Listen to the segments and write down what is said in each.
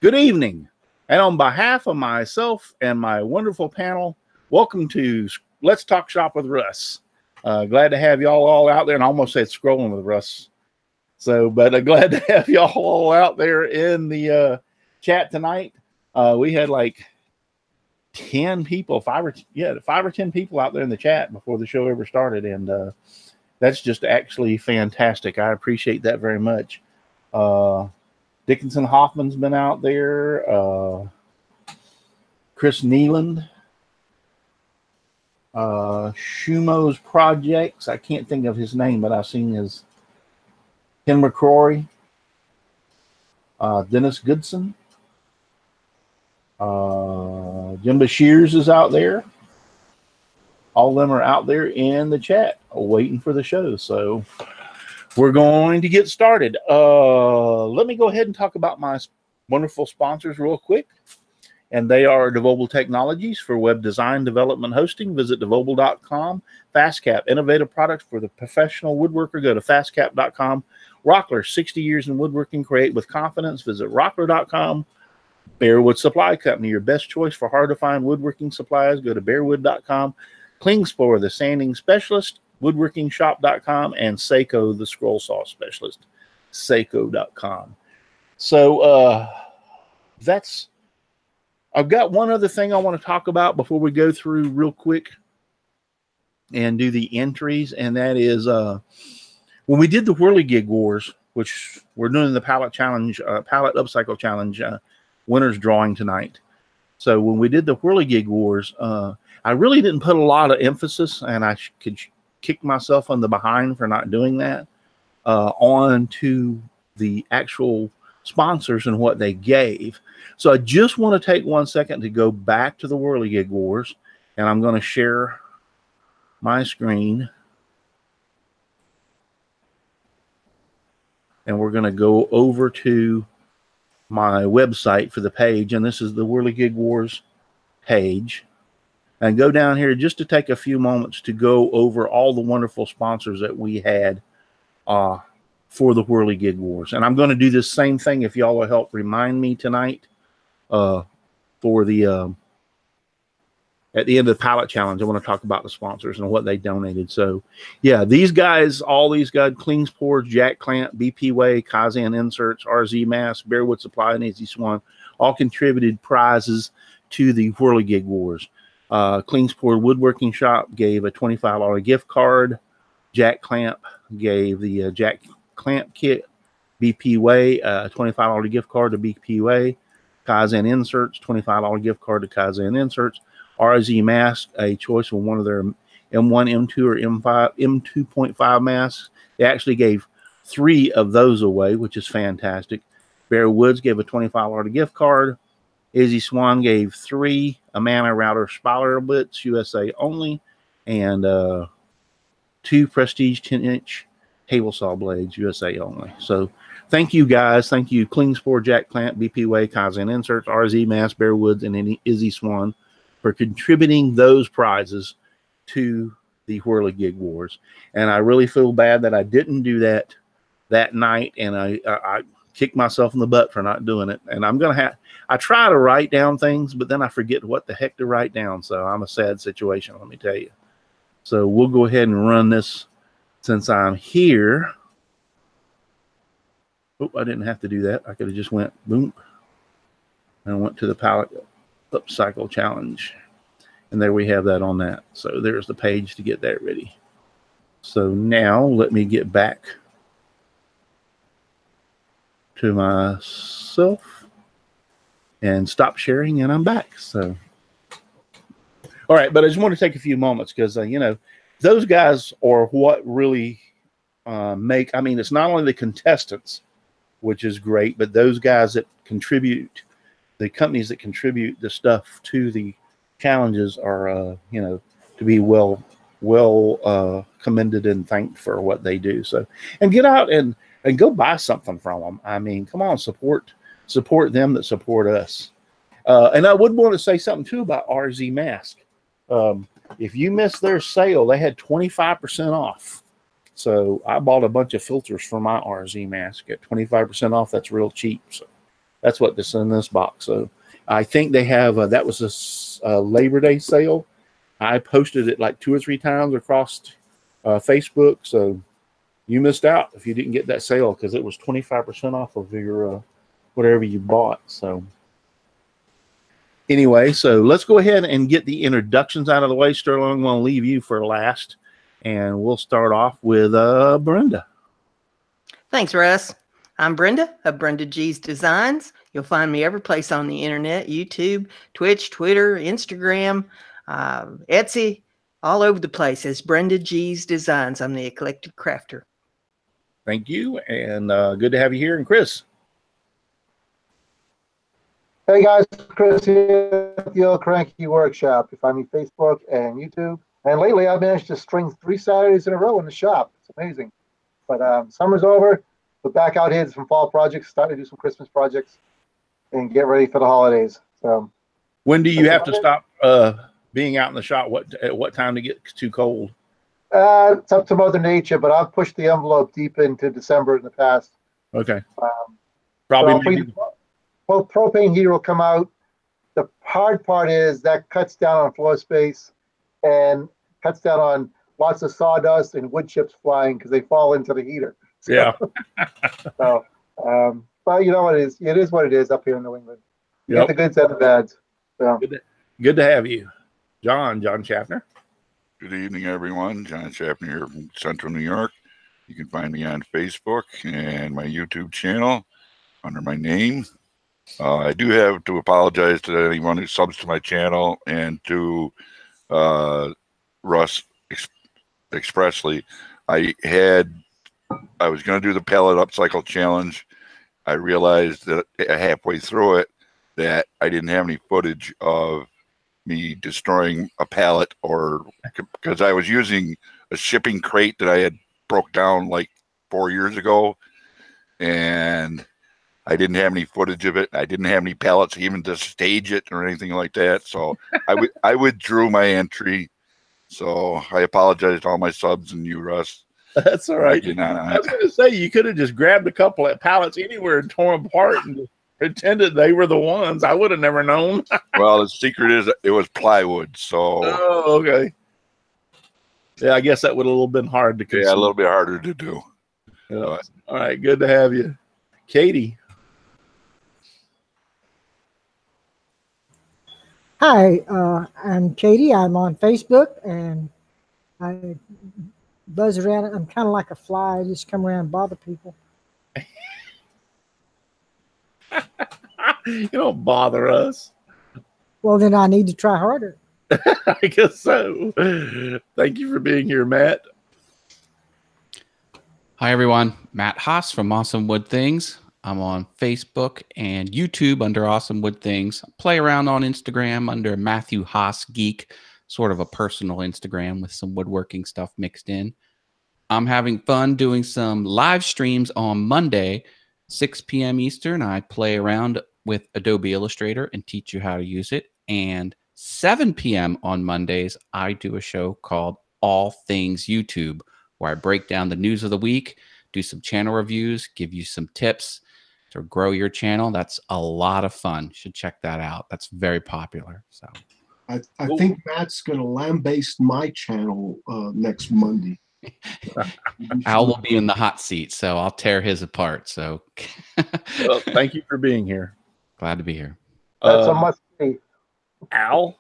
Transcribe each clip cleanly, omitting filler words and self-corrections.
Good evening, and on behalf of myself and my wonderful panel, welcome to Let's Talk Shop with Russ. Glad to have y'all all out there, and I almost said scrolling with Russ. But glad to have y'all all out there in the chat tonight. We had like 10 people, 5 or 10 people out there in the chat before the show ever started, and that's just actually fantastic. I appreciate that very much. Dickinson Hoffman's been out there. Chris Nealand. Shumo's Projects. I can't think of his name, but I've seen his. Ken McCrory. Dennis Goodson. Jim Bashirs is out there. All of them are out there in the chat waiting for the show. So we're going to get started. Let me go ahead and talk about my wonderful sponsors real quick. And they are Devobel Technologies for web design, development, hosting. Visit devobel.com. FastCap, innovative products for the professional woodworker. Go to fastcap.com. Rockler, 60 years in woodworking. Create with confidence. Visit rockler.com. Bearwood Supply Company, your best choice for hard-to-find woodworking supplies. Go to bearwood.com. Klingspor, the sanding specialist. woodworkingshop.com, and Seiko, the scroll saw specialist, seiko.com. So I've got one other thing I want to talk about before we go through real quick and do the entries, and that is when we did the Whirligig Wars, which we're doing the Pallet Challenge, Pallet Upcycle Challenge winners drawing tonight. So when we did the Whirligig Wars, I really didn't put a lot of emphasis, and I could kick myself on the behind for not doing that, on to the actual sponsors and what they gave. So I just want to take 1 second to go back to the Whirligig Wars, and I'm going to share my screen, and we're going to go over to my website for the page, and this is the Whirligig Wars page. And go down here just to take a few moments to go over all the wonderful sponsors that we had for the Whirligig Wars. And I'm going to do this same thing if y'all will help remind me tonight for the at the end of the Pallet Challenge. I want to talk about the sponsors and what they donated. So, yeah, these guys, all these guys, Klingspor, Jack Clamp, BP Way, Kaizen Inserts, RZ Mass, Bearwood Supply, and Easy Swan all contributed prizes to the Whirligig Wars. Klingspor Woodworking Shop gave a $25 gift card. Jack Clamp gave the Jack Clamp kit. BP Way, $25 gift card to BP Way. Kaizen Inserts, $25 gift card to Kaizen Inserts. RZ Mask, a choice of one of their M1, M2, or M5, M2.5 masks. They actually gave 3 of those away, which is fantastic. Bear Woods gave a $25 gift card. Izzy Swan gave 3 Amana Router Spiral Bits, USA only, and 2 Prestige 10-inch table saw blades, USA only. So thank you, guys. Thank you, Klingspor, Jack Clamp, BP Way, Kaizen Inserts, RZ Mass, Bear Woods, and Izzy Swan for contributing those prizes to the Whirligig Wars. And I really feel bad that I didn't do that night, and I kicked myself in the butt for not doing it. And I'm going to I try to write down things, but then I forget what the heck to write down. So I'm a sad situation, let me tell you. So we'll go ahead and run this since I'm here. Oh, I didn't have to do that. I could have just went boom and went to the Pallet Up Cycle Challenge. And there we have that on that. So there's the page to get that ready. So now let me get back to myself and stop sharing, and I'm back. So, all right, but I just want to take a few moments because, you know, those guys are what really make, I mean, it's not only the contestants, which is great, but those guys that contribute, the companies that contribute the stuff to the challenges are, you know, to be well commended and thanked for what they do. So, and get out and go buy something from them. I mean, come on, support them that support us. And I would want to say something too about RZ Mask. If you missed their sale, they had 25% off. So I bought a bunch of filters for my RZ Mask at 25% off. That's real cheap. So That's what this in this box. So I think they have that was a Labor Day sale. I posted it like 2 or 3 times across Facebook. So you missed out if you didn't get that sale because it was 25% off of your whatever you bought. So anyway, so let's go ahead and get the introductions out of the way. Sterling, I'm going to leave you for last, and we'll start off with Brenda. Thanks, Russ. I'm Brenda of Brenda G's Designs. You'll find me every place on the internet: YouTube, Twitch, Twitter, Instagram, Etsy, all over the place as Brenda G's Designs. I'm the eclectic crafter. Thank you, and good to have you here. And Chris. Hey guys, Chris here at the Old Cranky Workshop. You find me Facebook and YouTube. And lately I've managed to string 3 Saturdays in a row in the shop. It's amazing. But summer's over. We're back out here some fall projects, starting to do some Christmas projects, and get ready for the holidays. So, when do you have to stop being out in the shop? At what time to get too cold? It's up to Mother Nature, but I've pushed the envelope deep into December in the past. Okay. Probably. Both propane heater will come out. The hard part is that cuts down on floor space and cuts down on lots of sawdust and wood chips flying because they fall into the heater. So, yeah. So, but you know what it is? It is what it is up here in New England. You Yep. get the goods and the bads. So. Good to have you. John Schaffner. Good evening, everyone. John Schaffner here from Central New York. You can find me on Facebook and my YouTube channel under my name. I do have to apologize to anyone who subs to my channel and to Russ expressly. I was going to do the Pallet Up Cycle challenge. I realized that halfway through it that I didn't have any footage of me destroying a pallet, or because I was using a shipping crate that I had broke down like 4 years ago, and I didn't have any footage of it. I didn't have any pallets even to stage it or anything like that. So I withdrew my entry. So I apologize to all my subs and you, Russ. That's all right. I was going to say, you could have just grabbed a couple of pallets anywhere and torn them apart and just pretended they were the ones. I would have never known. Well, the secret is it was plywood. So. Oh, okay. Yeah, I guess that would have a little been hard to consume. Yeah, a little bit harder to do. Yeah. All right, good to have you. Katie. Hi, I'm Katie. I'm on Facebook, and I buzz around. I'm kind of like a fly. I just come around and bother people. You don't bother us. Well, then I need to try harder. I guess so. Thank you for being here, Matt. Hi, everyone. Matt Haas from Awesome Wood Things. I'm on Facebook and YouTube under Awesome Wood Things. Play around on Instagram under Matthew Haas Geek, sort of a personal Instagram with some woodworking stuff mixed in. I'm having fun doing some live streams on Monday, 6 p.m. Eastern. I play around with Adobe Illustrator and teach you how to use it. And 7 p.m. on Mondays, I do a show called All Things YouTube, where I break down the news of the week, do some channel reviews, give you some tips to grow your channel. That's a lot of fun. You should check that out. That's very popular. So I think Matt's going to lambaste my channel next Monday. Al will be in the hot seat, so I'll tear his apart. So well, thank you for being here. Glad to be here. That's a must see. Al?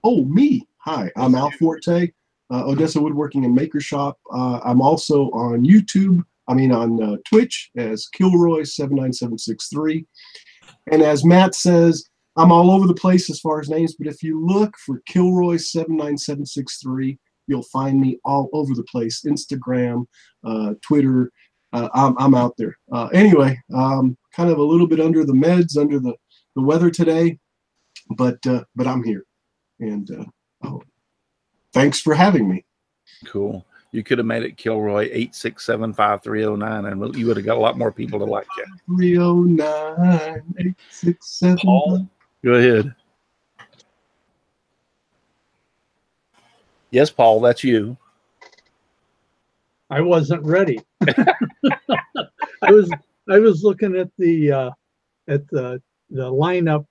Oh, me. Hi, I'm Al Forte, Odessa Woodworking and Maker Shop. I'm also on YouTube. On Twitch as Kilroy79763. And as Matt says, I'm all over the place as far as names, but if you look for Kilroy79763, you'll find me all over the place. Instagram, Twitter, I'm out there. Anyway, kind of a little bit under the meds, under the weather today, but I'm here. And thanks for having me. Cool. You could have made it Kilroy 8675309, and you would have got a lot more people to like you. 309 867. Paul, go ahead. Yes, Paul, that's you. I wasn't ready. I was looking at the at the lineup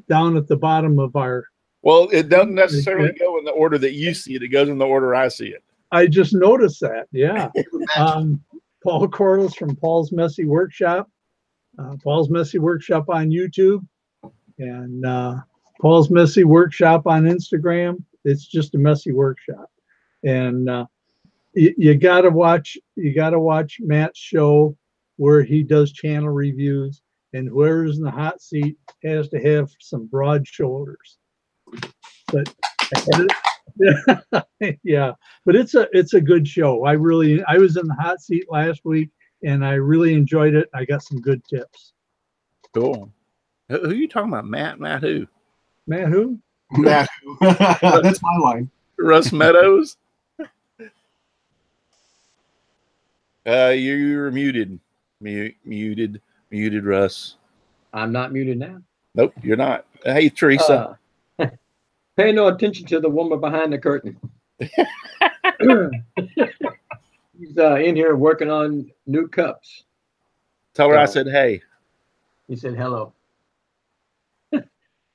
down at the bottom of our. Well, it doesn't necessarily go in the order that you see it. It goes in the order I see it. I just noticed that. Yeah. Paul Corliss from Paul's Messy Workshop. Paul's Messy Workshop on YouTube, and Paul's Messy Workshop on Instagram. It's just a messy workshop, and you gotta watch Matt's show where he does channel reviews, and whoever's in the hot seat has to have some broad shoulders. But yeah, but it's a good show. I was in the hot seat last week, and I really enjoyed it. I got some good tips. Cool. Who are you talking about? Matt who? Matt who? Matt. That's my line. Russ Meadows? You're muted. Muted, Russ. I'm not muted now. Nope, you're not. Hey, Teresa. Pay no attention to the woman behind the curtain. He's in here working on new cups. Tell her I said hey. He said hello.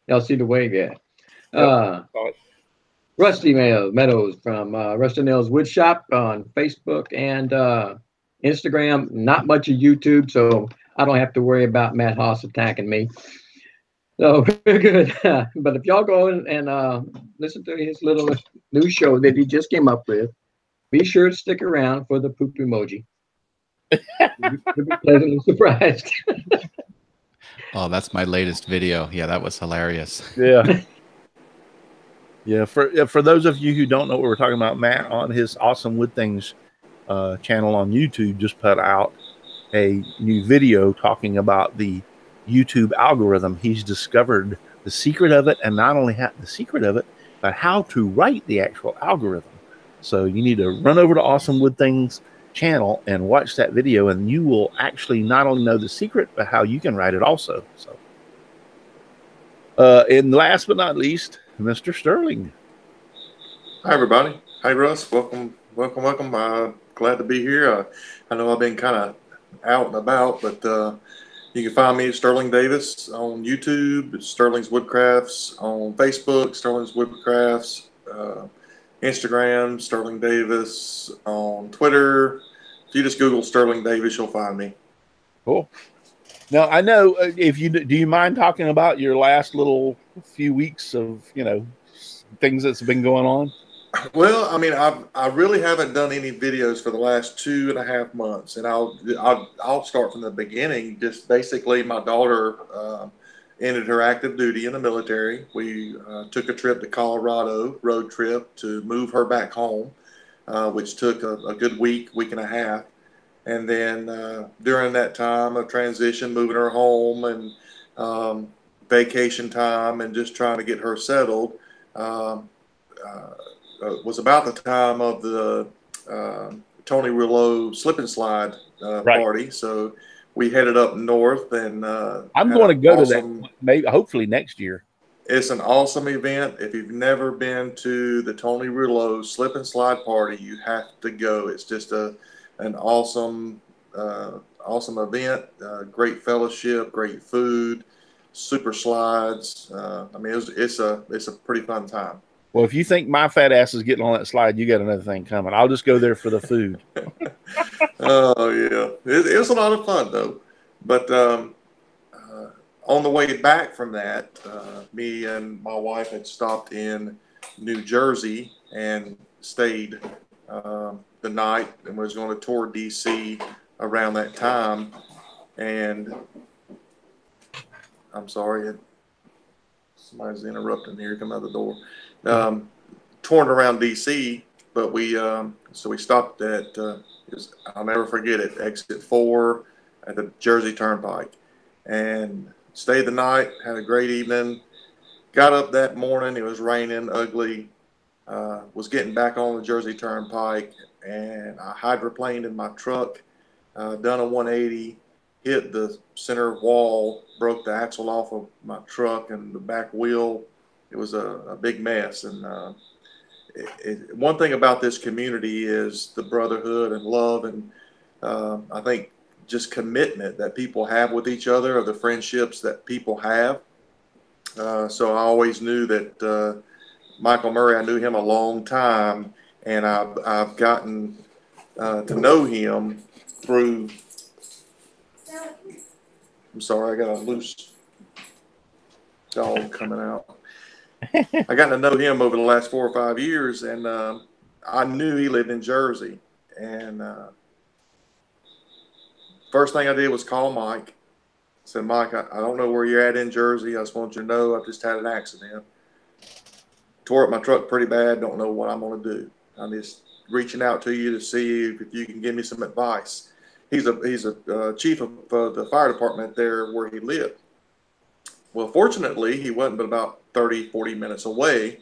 Y'all see the wave yet? Rusty Meadows from Rusty Nails Wood Shop on Facebook and Instagram. Not much of YouTube, so I don't have to worry about Matt Haas attacking me. So very good. But if y'all go and listen to his little new show that he just came up with, be sure to stick around for the poop emoji. You'll be pleasantly surprised. Oh, that's my latest video. Yeah, that was hilarious. Yeah. Yeah, for those of you who don't know what we're talking about, Matt on his Awesome Wood Things channel on YouTube just put out a new video talking about the YouTube algorithm. He's discovered the secret of it, and not only the secret of it, but how to write the actual algorithm. So you need to run over to Awesome Wood Things channel and watch that video, and you will actually not only know the secret, but how you can write it also. So, and last but not least, Mr. Sterling. Hi, everybody. Hi, Russ. Welcome. Glad to be here. I know I've been kind of out and about, but you can find me at Sterling Davis on YouTube, Sterling's Woodcrafts on Facebook, Sterling's Woodcrafts, Instagram, Sterling Davis on Twitter. If you just Google Sterling Davis, you'll find me. Cool. Now, I know do you mind talking about your last little few weeks of, things that's been going on? Well, I mean, I really haven't done any videos for the last 2.5 months, and I'll start from the beginning. Just basically, my daughter ended her active duty in the military. We took a trip to Colorado, road trip, to move her back home, which took a good week and a half. And then during that time of transition, moving her home and vacation time and just trying to get her settled, was about the time of the Tony Rouleau slip and slide party. So we headed up north, and I'm going to go to that maybe hopefully next year. It's an awesome event. If you've never been to the Tony Rouleau slip and slide party, you have to go. It's just an awesome event. Great fellowship, great food, super slides. I mean, it's a pretty fun time. Well, if you think my fat ass is getting on that slide, you got another thing coming. I'll just go there for the food. Oh, yeah. It was a lot of fun, though. But on the way back from that, me and my wife had stopped in New Jersey and stayed the night, and was going to tour D.C. around that time. And I'm sorry, somebody's interrupting here. Come out the door. Touring around DC, but so we stopped at I'll never forget it, exit 4 at the Jersey Turnpike, and stayed the night. Had a great evening. Got up that morning. It was raining ugly. Was getting back on the Jersey Turnpike, and I hydroplaned in my truck. Done a 180, hit the center wall, broke the axle off of my truck and the back wheel. It was a big mess. And one thing about this community is the brotherhood and love. And I think just commitment that people have with each other, or the friendships that people have. So I always knew that Michael Murray, I knew him a long time, and I've gotten to know him through, I'm sorry, I got a loose dog coming out. I got to know him over the last 4 or 5 years, and I knew he lived in Jersey. And first thing I did was call Mike. I said, Mike, I don't know where you're at in Jersey. I just want you to know I've just had an accident. Tore up my truck pretty bad. Don't know what I'm going to do. I'm just reaching out to you to see if you can give me some advice. He's a chief of the fire department there where he lived. Well, fortunately, he wasn't but about 30, 40 minutes away.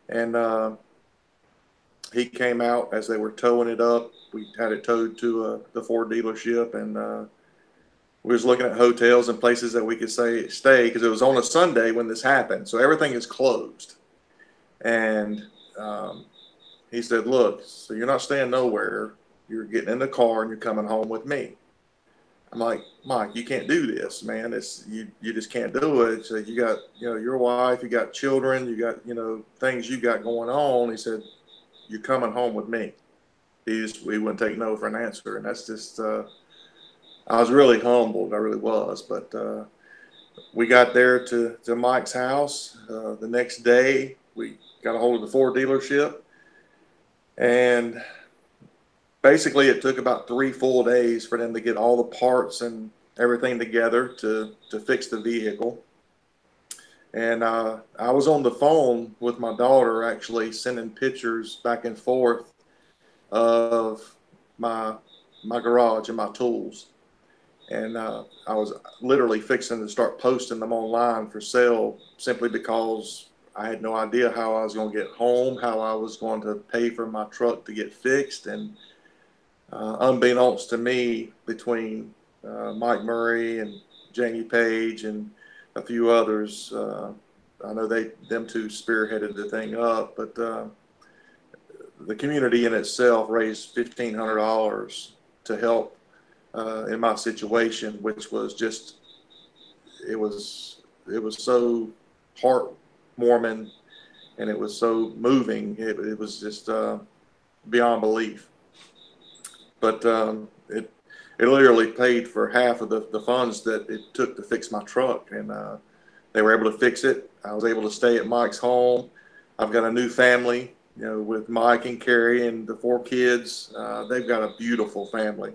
And he came out as they were towing it up. We had it towed to the Ford dealership, and we was looking at hotels and places that we could stay, because it was on a Sunday when this happened. So everything is closed. And he said, look, so you're not staying nowhere. You're getting in the car and you're coming home with me. I'm like, Mike, you can't do this, man. It's you just can't do it. So you got, your wife, you got children, you got, things you got going on. He said, you're coming home with me. We wouldn't take no for an answer. And that's just, I was really humbled. I really was. But we got there to Mike's house. The next day, we got a hold of the Ford dealership. And basically, it took about 3 full days for them to get all the parts and everything together to fix the vehicle. And I was on the phone with my daughter, actually sending pictures back and forth of my garage and my tools. And I was literally fixing to start posting them online for sale, simply because I had no idea how I was going to get home, how I was going to pay for my truck to get fixed. And unbeknownst to me, between Mike Murray and Jamie Page and a few others, I know them two spearheaded the thing up, but the community in itself raised $1,500 to help in my situation, which was just, it was so heartwarming, and it was so moving. It was just beyond belief. But it literally paid for half of the funds that it took to fix my truck, and they were able to fix it. I was able to stay at Mike's home. I've got a new family, with Mike and Carrie and the 4 kids. They've got a beautiful family.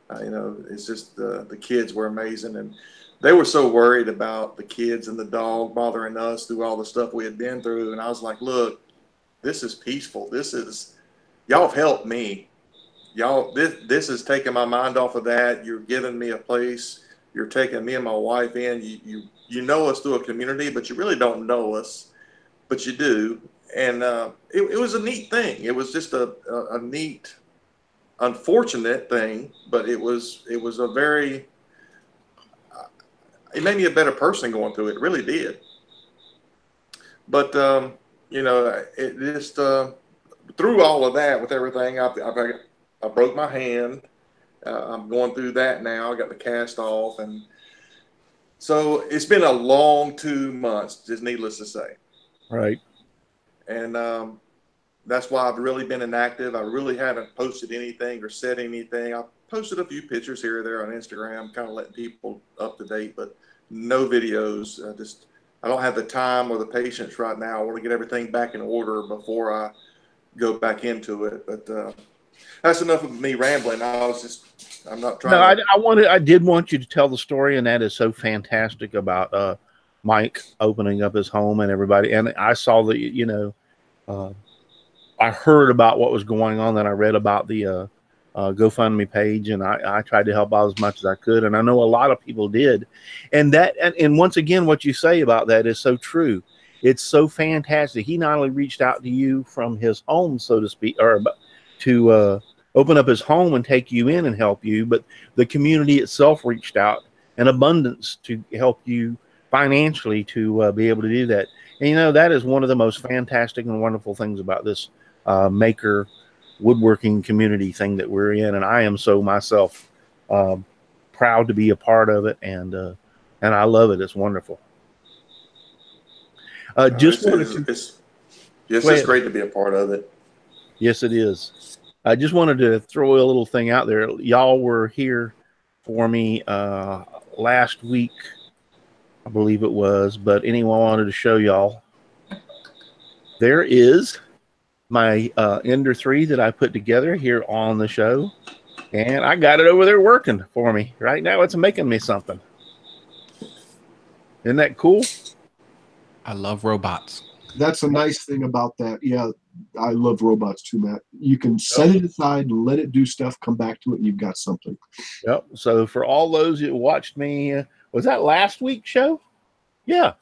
It's just the kids were amazing, and they were so worried about the kids and the dog bothering us through all the stuff we had been through. And I was like, look, this is peaceful. Y'all have helped me. Y'all, this is taking my mind off of that. You're giving me a place. You're taking me and my wife in. You know us through a community, but you really don't know us, but you do. And it was a neat thing. It was just a neat, unfortunate thing, but it was a very, it made me a better person going through it. It really did. But it just through all of that, with everything, I broke my hand. I'm going through that now. I got the cast off, and so it's been a long 2 months, just needless to say. Right. And that's why I've really been inactive. I really haven't posted anything or said anything. I posted a few pictures here or there on Instagram, kind of letting people up to date, but no videos. I don't have the time or the patience right now. I want to get everything back in order before I go back into it. But that's enough of me rambling. I'm not trying. No, I did want you to tell the story, and that is so fantastic about Mike opening up his home and everybody. And I saw that, I heard about what was going on, then I read about the GoFundMe page, and I tried to help out as much as I could. And I know a lot of people did. And once again, what you say about that is so true. It's so fantastic. He not only reached out to you from his home, so to speak, or to open up his home and take you in and help you, but the community itself reached out in abundance to help you financially to be able to do that. And that is one of the most fantastic and wonderful things about this maker woodworking community thing that we're in. And I am so myself proud to be a part of it, and I love it. It's wonderful. It's great to be a part of it. Yes, it is. I just wanted to throw a little thing out there. Y'all were here for me last week, I believe it was, but anyway, I wanted to show y'all. There is my Ender 3 that I put together here on the show, and I got it over there working for me. Right now it's making me something. Isn't that cool? I love robots. That's a nice thing about that. Yeah, I love robots too, Matt. You can set it aside, let it do stuff, come back to it, and you've got something. Yep. So for all those who watched me, was that last week's show? Yeah.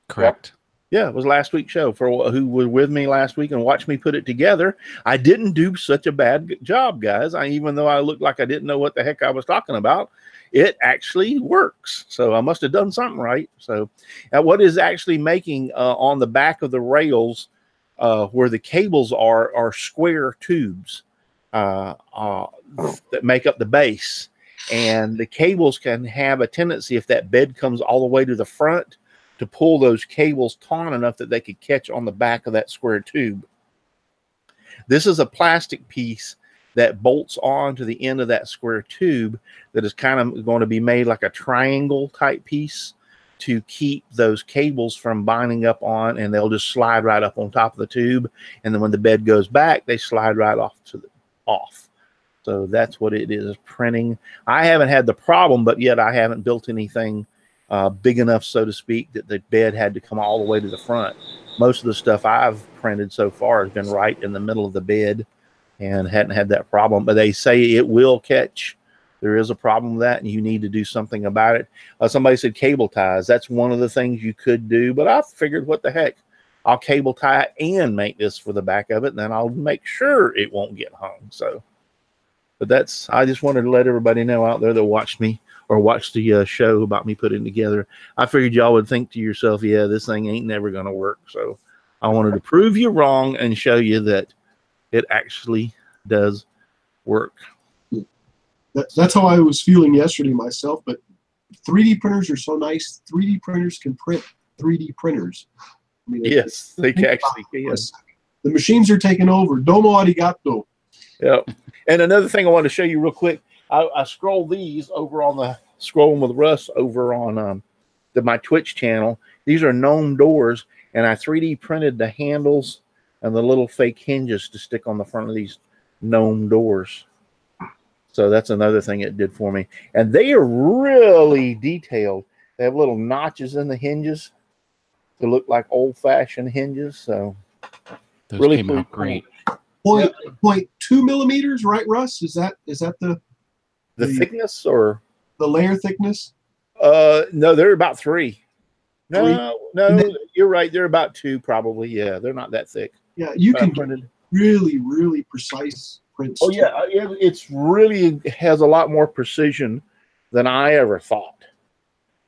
Correct. Yeah, it was last week's show. For who was with me last week and watched me put it together, I didn't do such a bad job, guys. Even though I looked like I didn't know what the heck I was talking about, it actually works. So I must have done something right. So what is actually making on the back of the rails where the cables are square tubes that make up the base. And the cables can have a tendency, if that bed comes all the way to the front, to pull those cables taut enough that they could catch on the back of that square tube. This is a plastic piece that bolts on to the end of that square tube that is kind of going to be made like a triangle type piece to keep those cables from binding up on, and they'll just slide right up on top of the tube. And then when the bed goes back, they slide right off to the off. So that's what it is, printing. I haven't had the problem, but yet I haven't built anything big enough, so to speak, that the bed had to come all the way to the front. Most of the stuff I've printed so far has been right in the middle of the bed and hadn't had that problem. But they say it will catch. There is a problem with that, and you need to do something about it. Somebody said cable ties. That's one of the things you could do, but I figured, what the heck? I'll cable tie it and make this for the back of it, and then I'll make sure it won't get hung. So, but that's, I just wanted to let everybody know out there that watched me or watched the show about me putting it together. I figured y'all would think to yourself, yeah, this thing ain't never going to work. So I wanted to prove you wrong and show you that it actually does work. That's how I was feeling yesterday myself, but 3D printers are so nice. 3D printers can print 3D printers. I mean, yes, they actually can. The machines are taking over. Domo arigato. Yep. And another thing I want to show you real quick, I scroll these over on the Scrolling with Russ over on my Twitch channel. These are gnome doors, and I 3D printed the handles and the little fake hinges to stick on the front of these gnome doors. So that's another thing it did for me. And they are really detailed. They have little notches in the hinges to look like old-fashioned hinges. So those really came out great. 0.2 millimeters, right, Russ? Is that the thickness or the layer thickness? No, they're about 3. No, then, you're right. They're about 2, probably. Yeah, they're not that thick. Yeah, you can printed really, really precise prints. Oh yeah, it's really has a lot more precision than I ever thought.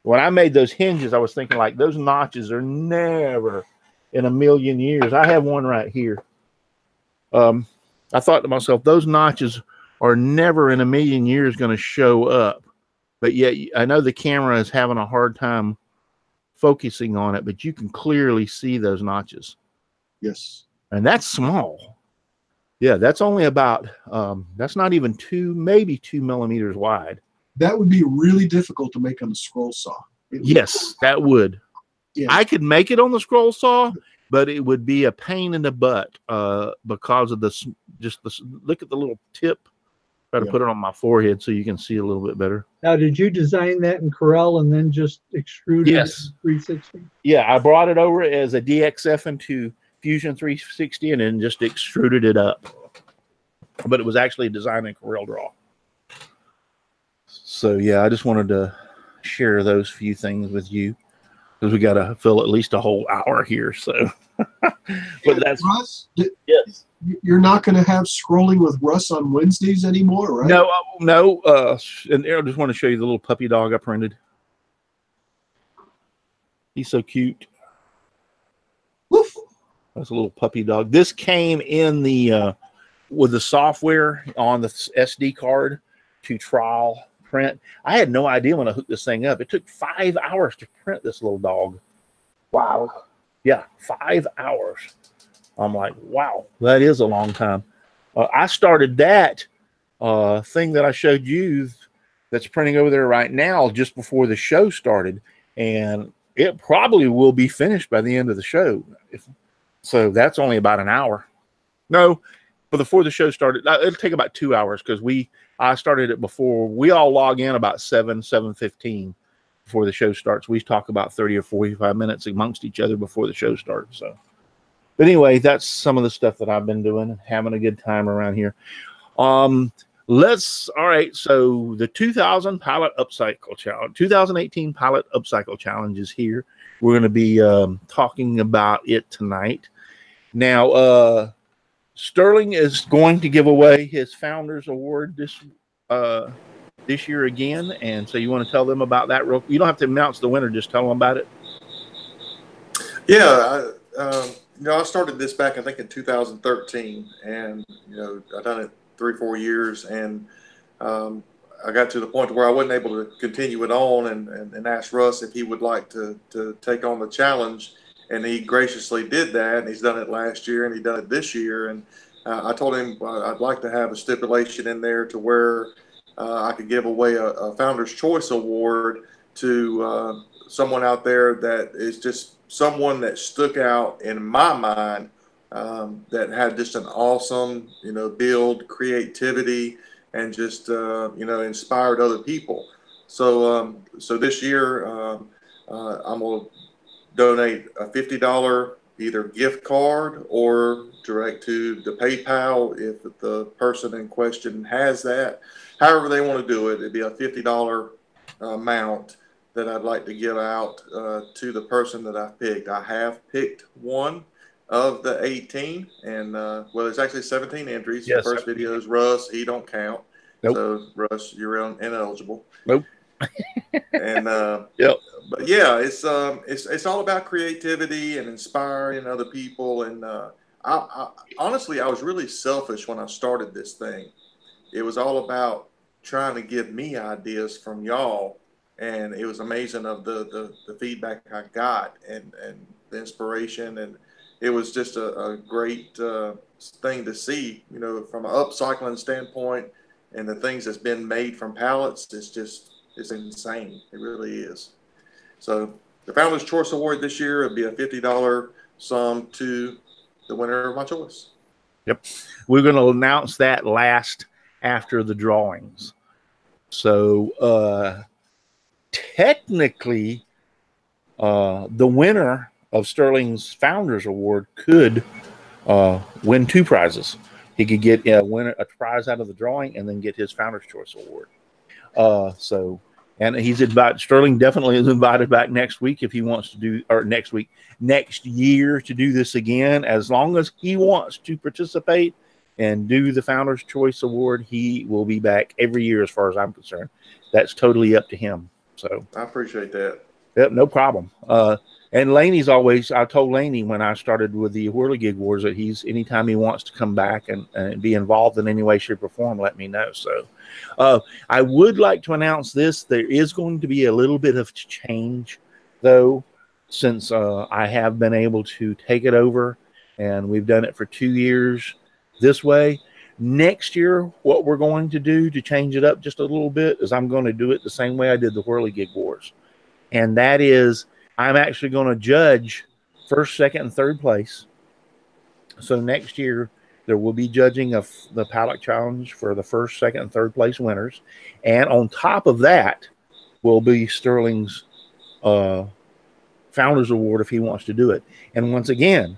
When I made those hinges, I was thinking, like, those notches are never in a million years. I have one right here. I thought to myself, those notches are never in a million years going to show up. But yet I know the camera is having a hard time focusing on it, but you can clearly see those notches. Yes. And that's small. Yeah, that's only about, that's not even maybe 2 millimeters wide. That would be really difficult to make on the scroll saw. Yes, that would. Yeah. I could make it on the scroll saw, but it would be a pain in the butt because of look at the little tip. Try to put it on my forehead so you can see a little bit better. Now, did you design that in Corel and then just extrude it in 360? Yeah, I brought it over as a DXF into Fusion 360 and then just extruded it up. But it was actually designed in Corel Draw. So, yeah, I just wanted to share those few things with you because we got to fill at least a whole hour here. So, but that's Russ, yes. You're not going to have Scrolling with Russ on Wednesdays anymore, right? No. And I just want to show you the little puppy dog I printed. He's so cute. Woof. That's a little puppy dog. This came in the with the software on the SD card to trial print. I had no idea when I hooked this thing up. It took 5 hours to print this little dog. Wow. Yeah, 5 hours. I'm like, wow, that is a long time. I started that thing that I showed you that's printing over there right now just before the show started, and it probably will be finished by the end of the show. So that's only about an hour. No, but before the show started, it'll take about 2 hours because I started it before. We all log in about 7:15 before the show starts. We talk about 30 or 45 minutes amongst each other before the show starts. So, but anyway, that's some of the stuff that I've been doing, having a good time around here. All right. So the 2000 Pallet Upcycle Challenge, 2018 Pallet Upcycle Challenge is here. We're going to be talking about it tonight. Now, Sterling is going to give away his Founders Award this year again, and so you want to tell them about that real? You don't have to announce the winner; just tell them about it. Yeah, I started this back I think in 2013, and I've done it 3 or 4 years, and I got to the point where I wasn't able to continue it on, and asked Russ if he would like to take on the challenge. And he graciously did that, and he's done it last year, and he done it this year. And I told him I'd like to have a stipulation in there to where I could give away a Founder's Choice Award to someone out there that is just someone that stuck out in my mind, that had just an awesome, build, creativity, and just, inspired other people. So this year I'm going to donate a $50 either gift card or direct to the PayPal if the person in question has that. However they want to do it, it'd be a $50 amount that I'd like to give out to the person that I've picked. I have picked one of the 18, and well, there's actually 17 entries. Yes. The first video is Russ. He don't count. Nope. So Russ, you're ineligible. Nope. And yep. But yeah, it's all about creativity and inspiring other people. And I honestly, I was really selfish when I started this thing. It was all about trying to give me ideas from y'all, and it was amazing of the feedback I got and the inspiration, and it was just a great thing to see, from an upcycling standpoint, and the things that's been made from pallets. It's insane. It really is. So the Founder's Choice Award this year would be a $50 sum to the winner of my choice. Yep. We're going to announce that last after the drawings. So technically, the winner of Sterling's Founders Award could win 2 prizes. He could get a prize out of the drawing and then get his Founder's Choice Award. And he's invited. Sterling definitely is invited back next week if he wants to do, or next year to do this again. As long as he wants to participate and do the Founder's Choice Award, he will be back every year as far as I'm concerned. That's totally up to him. So I appreciate that. Yep, no problem. And Laney's always, I told Laney when I started with the Whirligig Wars that anytime he wants to come back and be involved in any way, shape, or form, let me know. So I would like to announce this. There is going to be a little bit of change, though, since I have been able to take it over, and we've done it for 2 years this way. Next year, what we're going to do to change it up just a little bit is I'm going to do it the same way I did the Whirligig Wars. And that is, I'm actually going to judge first, second, and third place. So next year, there will be judging of the Pallet Challenge for the first, second, and third place winners. And on top of that will be Sterling's Founders Award if he wants to do it. And once again,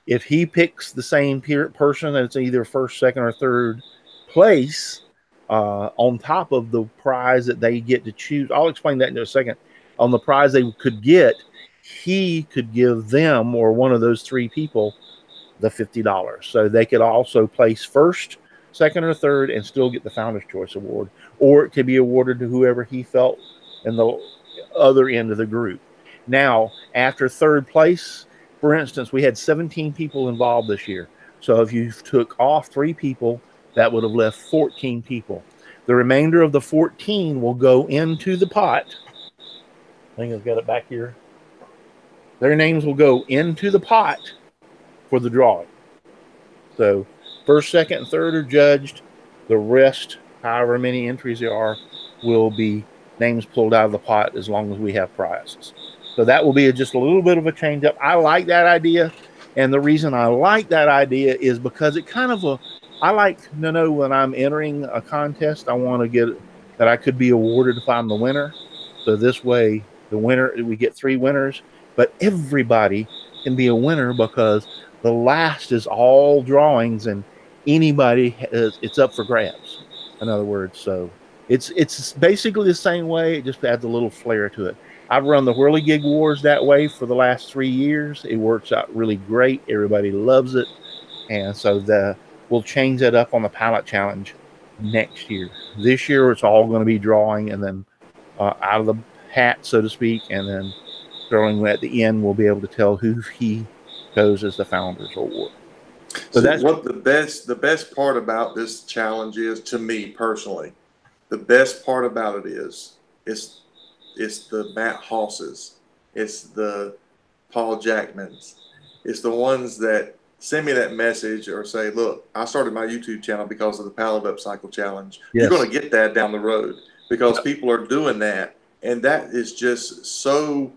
if he picks the same person that's either first, second, or third place, on top of the prize that they get to choose, I'll explain that in a second. On the prize they could get, he could give them or one of those 3 people the $50. So they could also place first, second, or third and still get the Founder's Choice Award. Or it could be awarded to whoever he felt in the other end of the group. Now, after third place, for instance, we had 17 people involved this year. So if you took off 3 people, that would have left 14 people. The remainder of the 14 will go into the pot. I think I've got it back here. Their names will go into the pot for the drawing. So first, second, and third are judged. The rest, however many entries there are, will be names pulled out of the pot as long as we have prizes. So that will be just a little bit of a change up. I like that idea. And the reason I like that idea is because it kind of I like to know when I'm entering a contest, I want to get that I could be awarded if I'm the winner. So this way, the winner, we get 3 winners, but everybody can be a winner because the last is all drawings and anybody it's up for grabs. In other words, so it's basically the same way. It just adds a little flair to it. I've run the Whirligig Wars that way for the last 3 years. It works out really great. Everybody loves it. And so we'll change that up on the Pallet Challenge next year. This year, it's all going to be drawing and then out of the hat, so to speak. And then Sterling at the end will be able to tell who he chose as the Founders Award. So that's what the best part about this challenge is, to me personally. The best part about it is it's the Matt Hosses, it's the Paul Jackmans, it's the ones that send me that message or say, look, I started my YouTube channel because of the Pallet Up Cycle Challenge. Yes. You're going to get that down the road because people are doing that. And that is just so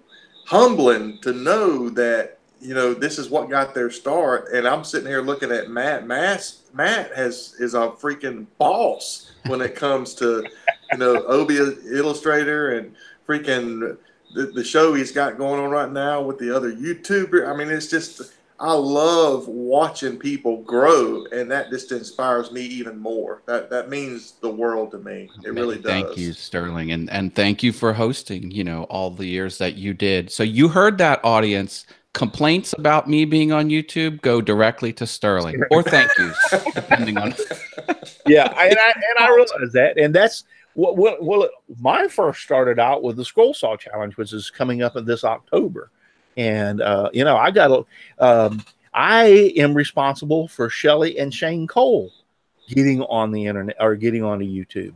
humbling to know that, you know, this is what got their start. And I'm sitting here looking at Matt. Matt is a freaking boss when it comes to, you know, Obi Illustrator and freaking the show he's got going on right now with the other YouTuber. I mean, it's just, I love watching people grow, and that just inspires me even more. That means the world to me. It really does. Thank you, Sterling, and thank you for hosting, you know, all the years that you did. So you heard that, audience. Complaints about me being on YouTube go directly to Sterling, or thank yous, depending on. Yeah, and I realize that, and that's well, mine first started out with the Scroll Saw Challenge, which is coming up in this October, and you know, I am responsible for Shelly and Shane Cole getting on the internet or getting onto YouTube.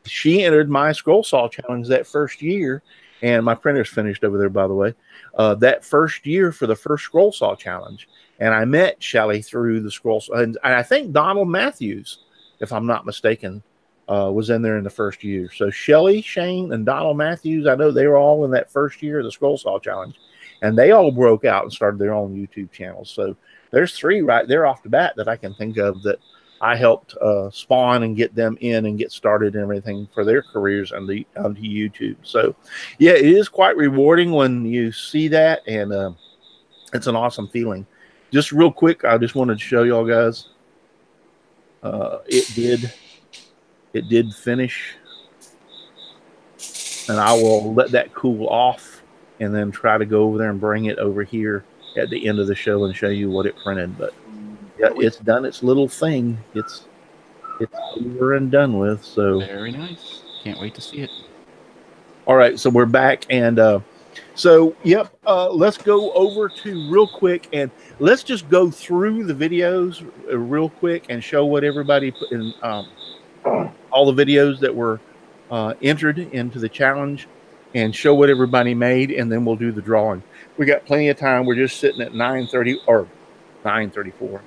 She entered my Scroll Saw Challenge that first year. And my printer's finished over there, by the way, that first year for the first Scroll Saw Challenge. And I met Shelly through the Scroll Saw. And I think Donald Matthews, if I'm not mistaken, was in there in the first year. So Shelly, Shane, and Donald Matthews, I know they were all in that first year of the Scroll Saw Challenge. And they all broke out and started their own YouTube channels. So there's 3 right there off the bat that I can think of that I helped spawn and get them in and get started and everything for their careers on onto YouTube. So, yeah, it is quite rewarding when you see that, and it's an awesome feeling. Just real quick, I just wanted to show y'all guys. It did finish, and I will let that cool off and then try to go over there and bring it over here at the end of the show and show you what it printed. But yeah, it's done its little thing. It's over and done with. So very nice. Can't wait to see it. All right, so we're back, and so yep. Let's go over to real quick, and let's just go through the videos real quick and show what everybody put in. All the videos that were entered into the challenge, and show what everybody made, and then we'll do the drawing. We got plenty of time. We're just sitting at 9:30 or 9:34.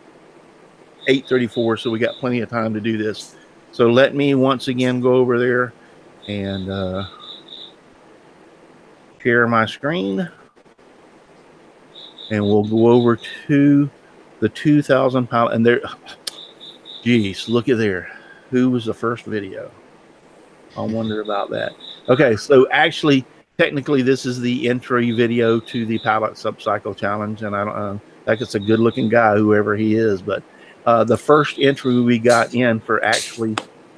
8:34, so we got plenty of time to do this. So let me once again go over there and share my screen, and we'll go over to the 2,000 pallet. And there, geez, look at there. Who was the first video? I wonder about that. Okay, so actually, technically, this is the entry video to the Pallet Up Cycle Challenge, and I don't think it's a good-looking guy, whoever he is, but the first entry we got in for actually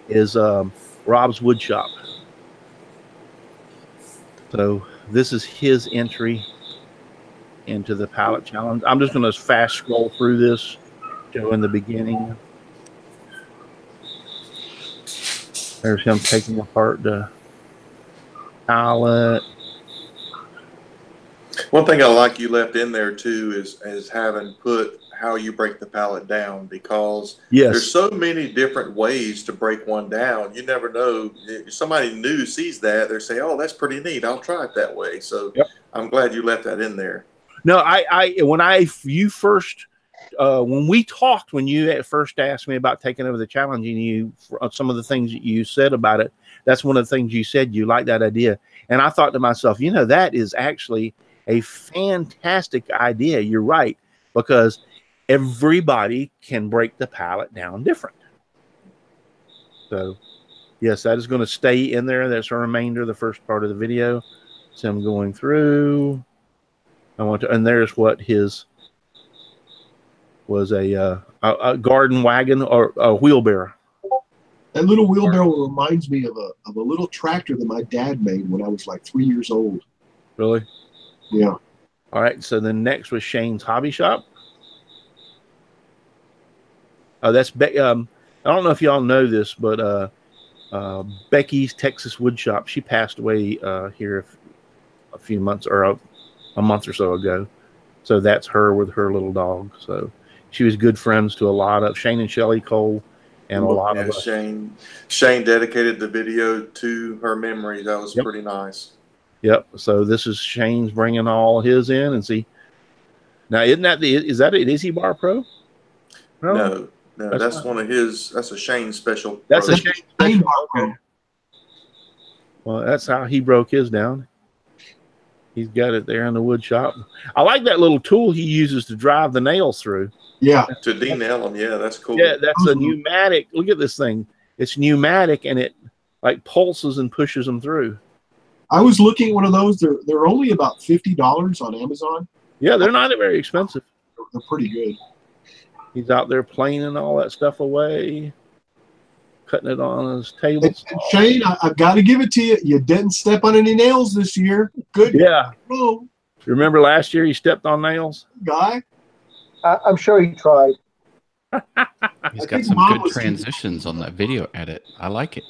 is Rob's Woodshop. So this is his entry into the Pallet Challenge. I'm just going to fast scroll through this, showing the beginning. There's him taking apart the pallet. One thing I like you left in there too is having put how you break the pallet down, because Yes. there's so many different ways to break one down. You never know. If somebody new sees that, they say, "Oh, that's pretty neat. I'll try it that way." So Yep. I'm glad you left that in there. No, when we talked, when you at first asked me about taking over the challenge, and you some of the things that you said about it, that's one of the things you said you like that idea. And I thought to myself, that is actually a fantastic idea. You're right, because everybody can break the pallet down different. So yes, that is going to stay in there. That's a remainder of the first part of the video. So I'm going through. And there's what his was, a garden wagon or a wheelbarrow. That little wheelbarrow reminds me of a little tractor that my dad made when I was like 3 years old. Really? Yeah. All right. So then next was Shane's Hobby Shop. That's I don't know if y'all know this, but Becky's Texas Wood Shop. She passed away here a few months or a month or so ago. So that's her with her little dog. So she was good friends to a lot of Shane and Shelley Cole, and a lot of us. Shane dedicated the video to her memory. That was pretty nice. Yep. So this is Shane's bringing all his in, and see. Now, is that an Izzy Bar Pro? No, that's one of his. That's a Shane special. That's Pro. a Shane special. Okay. Well, that's how he broke his down. He's got it there in the wood shop. I like that little tool he uses to drive the nails through. Yeah. To de-nail them. Yeah, that's cool. Yeah, that's a pneumatic. Look at this thing. It's pneumatic, and it like pulses and pushes them through. I was looking at one of those. They're only about $50 on Amazon. Yeah, they're not very expensive. They're pretty good. He's out there planing all that stuff away, cutting it on his table. And Shane, I've got to give it to you. You didn't step on any nails this year. Good. Yeah. Go. Remember last year he stepped on nails? Guy? I'm sure he tried. He's got some good transitions on that video edit. I like it.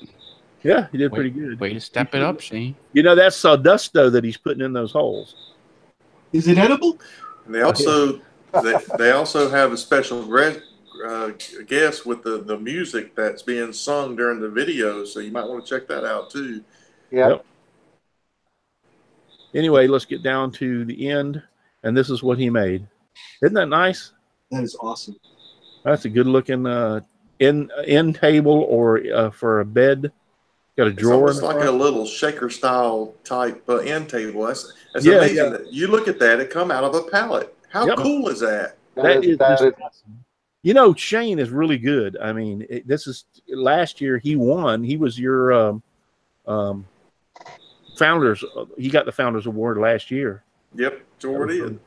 Yeah, he did pretty good. Way to step it up, Shane. That's sawdust though that he's putting in those holes. Is it edible? And they also they also have a special guest with the music that's being sung during the video, so you might want to check that out too. Yeah. Yep. Anyway, let's get down to the end, and this is what he made. Isn't that nice? That is awesome. That's a good looking end table or for a bed. Got a drawer. It's almost like a little shaker style type end table. That's amazing. Yeah. You look at that; it come out of a pallet. How cool is that? That is awesome. Shane is really good. I mean, this is last year he won. He was your founders. He got the Founders Award last year. Yep, sure did.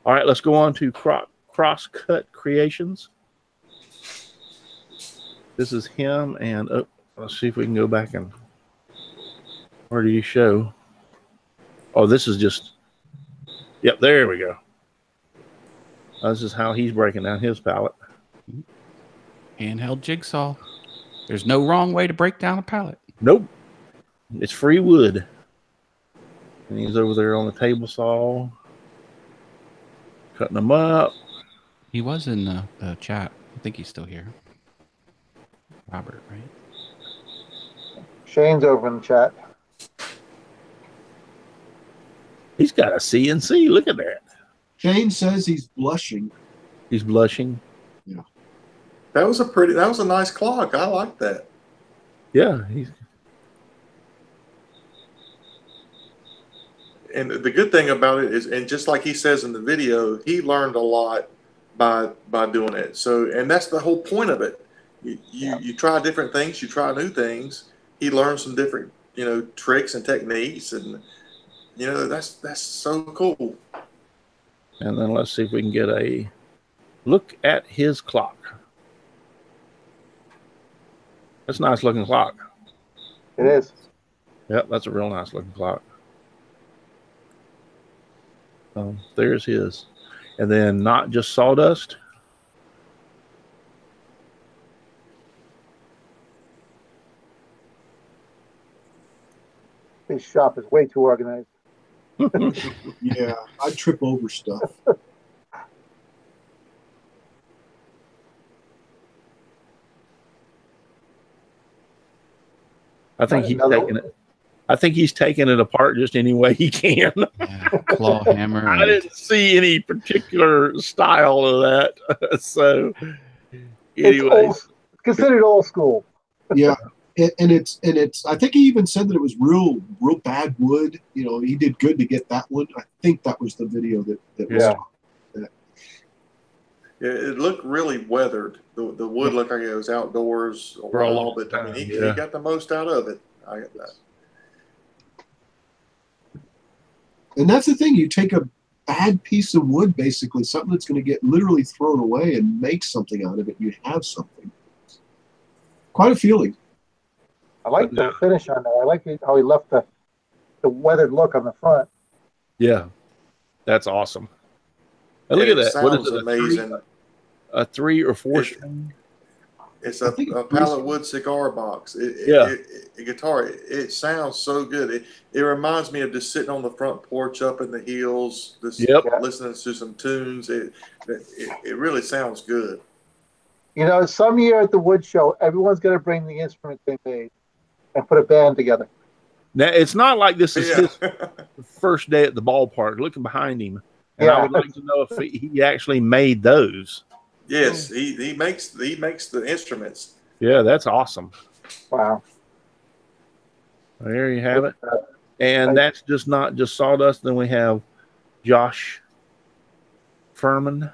All right, let's go on to Crosscut Creations. This is him, and let's see if we can go back and where do you show? Oh, this is just. Yep, there we go. This is how he's breaking down his pallet. Handheld jigsaw. There's no wrong way to break down a pallet. Nope. It's free wood. And he's over there on the table saw, cutting them up. He was in the chat. I think he's still here. Robert, right? Shane's over in the chat. He's got a CNC. Look at that. Shane says he's blushing. He's blushing. Yeah. That was a nice clock. I like that. Yeah. And the good thing about it is, and just like he says in the video, he learned a lot by doing it. So, and that's the whole point of it. You try different things, you try new things. He learned some different, tricks and techniques, and that's so cool. And then let's see if we can get a look at his clock. That's a nice looking clock. It is. Yep, that's a real nice looking clock. There's his. And then Not Just Sawdust. His shop is way too organized. Yeah, I trip over stuff. I think he's taking it. I think he's taking it apart just any way he can. Yeah, claw hammer. I didn't see any particular style of that. So, anyway, It's considered old school. Yeah. And it's I think he even said that it was real bad wood. You know, he did good to get that one. I think that was the video that was. Yeah, it looked really weathered. The wood looked like it was outdoors For a while, long but I mean, he time, got the most out of it. I get that. And that's the thing. You take a bad piece of wood, basically something that's going to get literally thrown away, and make something out of it. You have something. Quite a feeling. I like the finish on that. I like how he left the weathered look on the front. Yeah, that's awesome. And look at that. What is it? Amazing. A 3 or 4 string? It's a pallet wood cigar box. Guitar. It sounds so good. It reminds me of just sitting on the front porch up in the hills, just listening to some tunes. It really sounds good. You know, some year at the wood show, everyone's going to bring the instrument they made and put a band together. Now, it's not like this is his first day at the ballpark. Looking behind him, and I would like to know if he actually made those. Yes, he makes the instruments. Yeah, that's awesome. Wow. There you have it. And that's just not just sawdust. Then we have Josh Furman.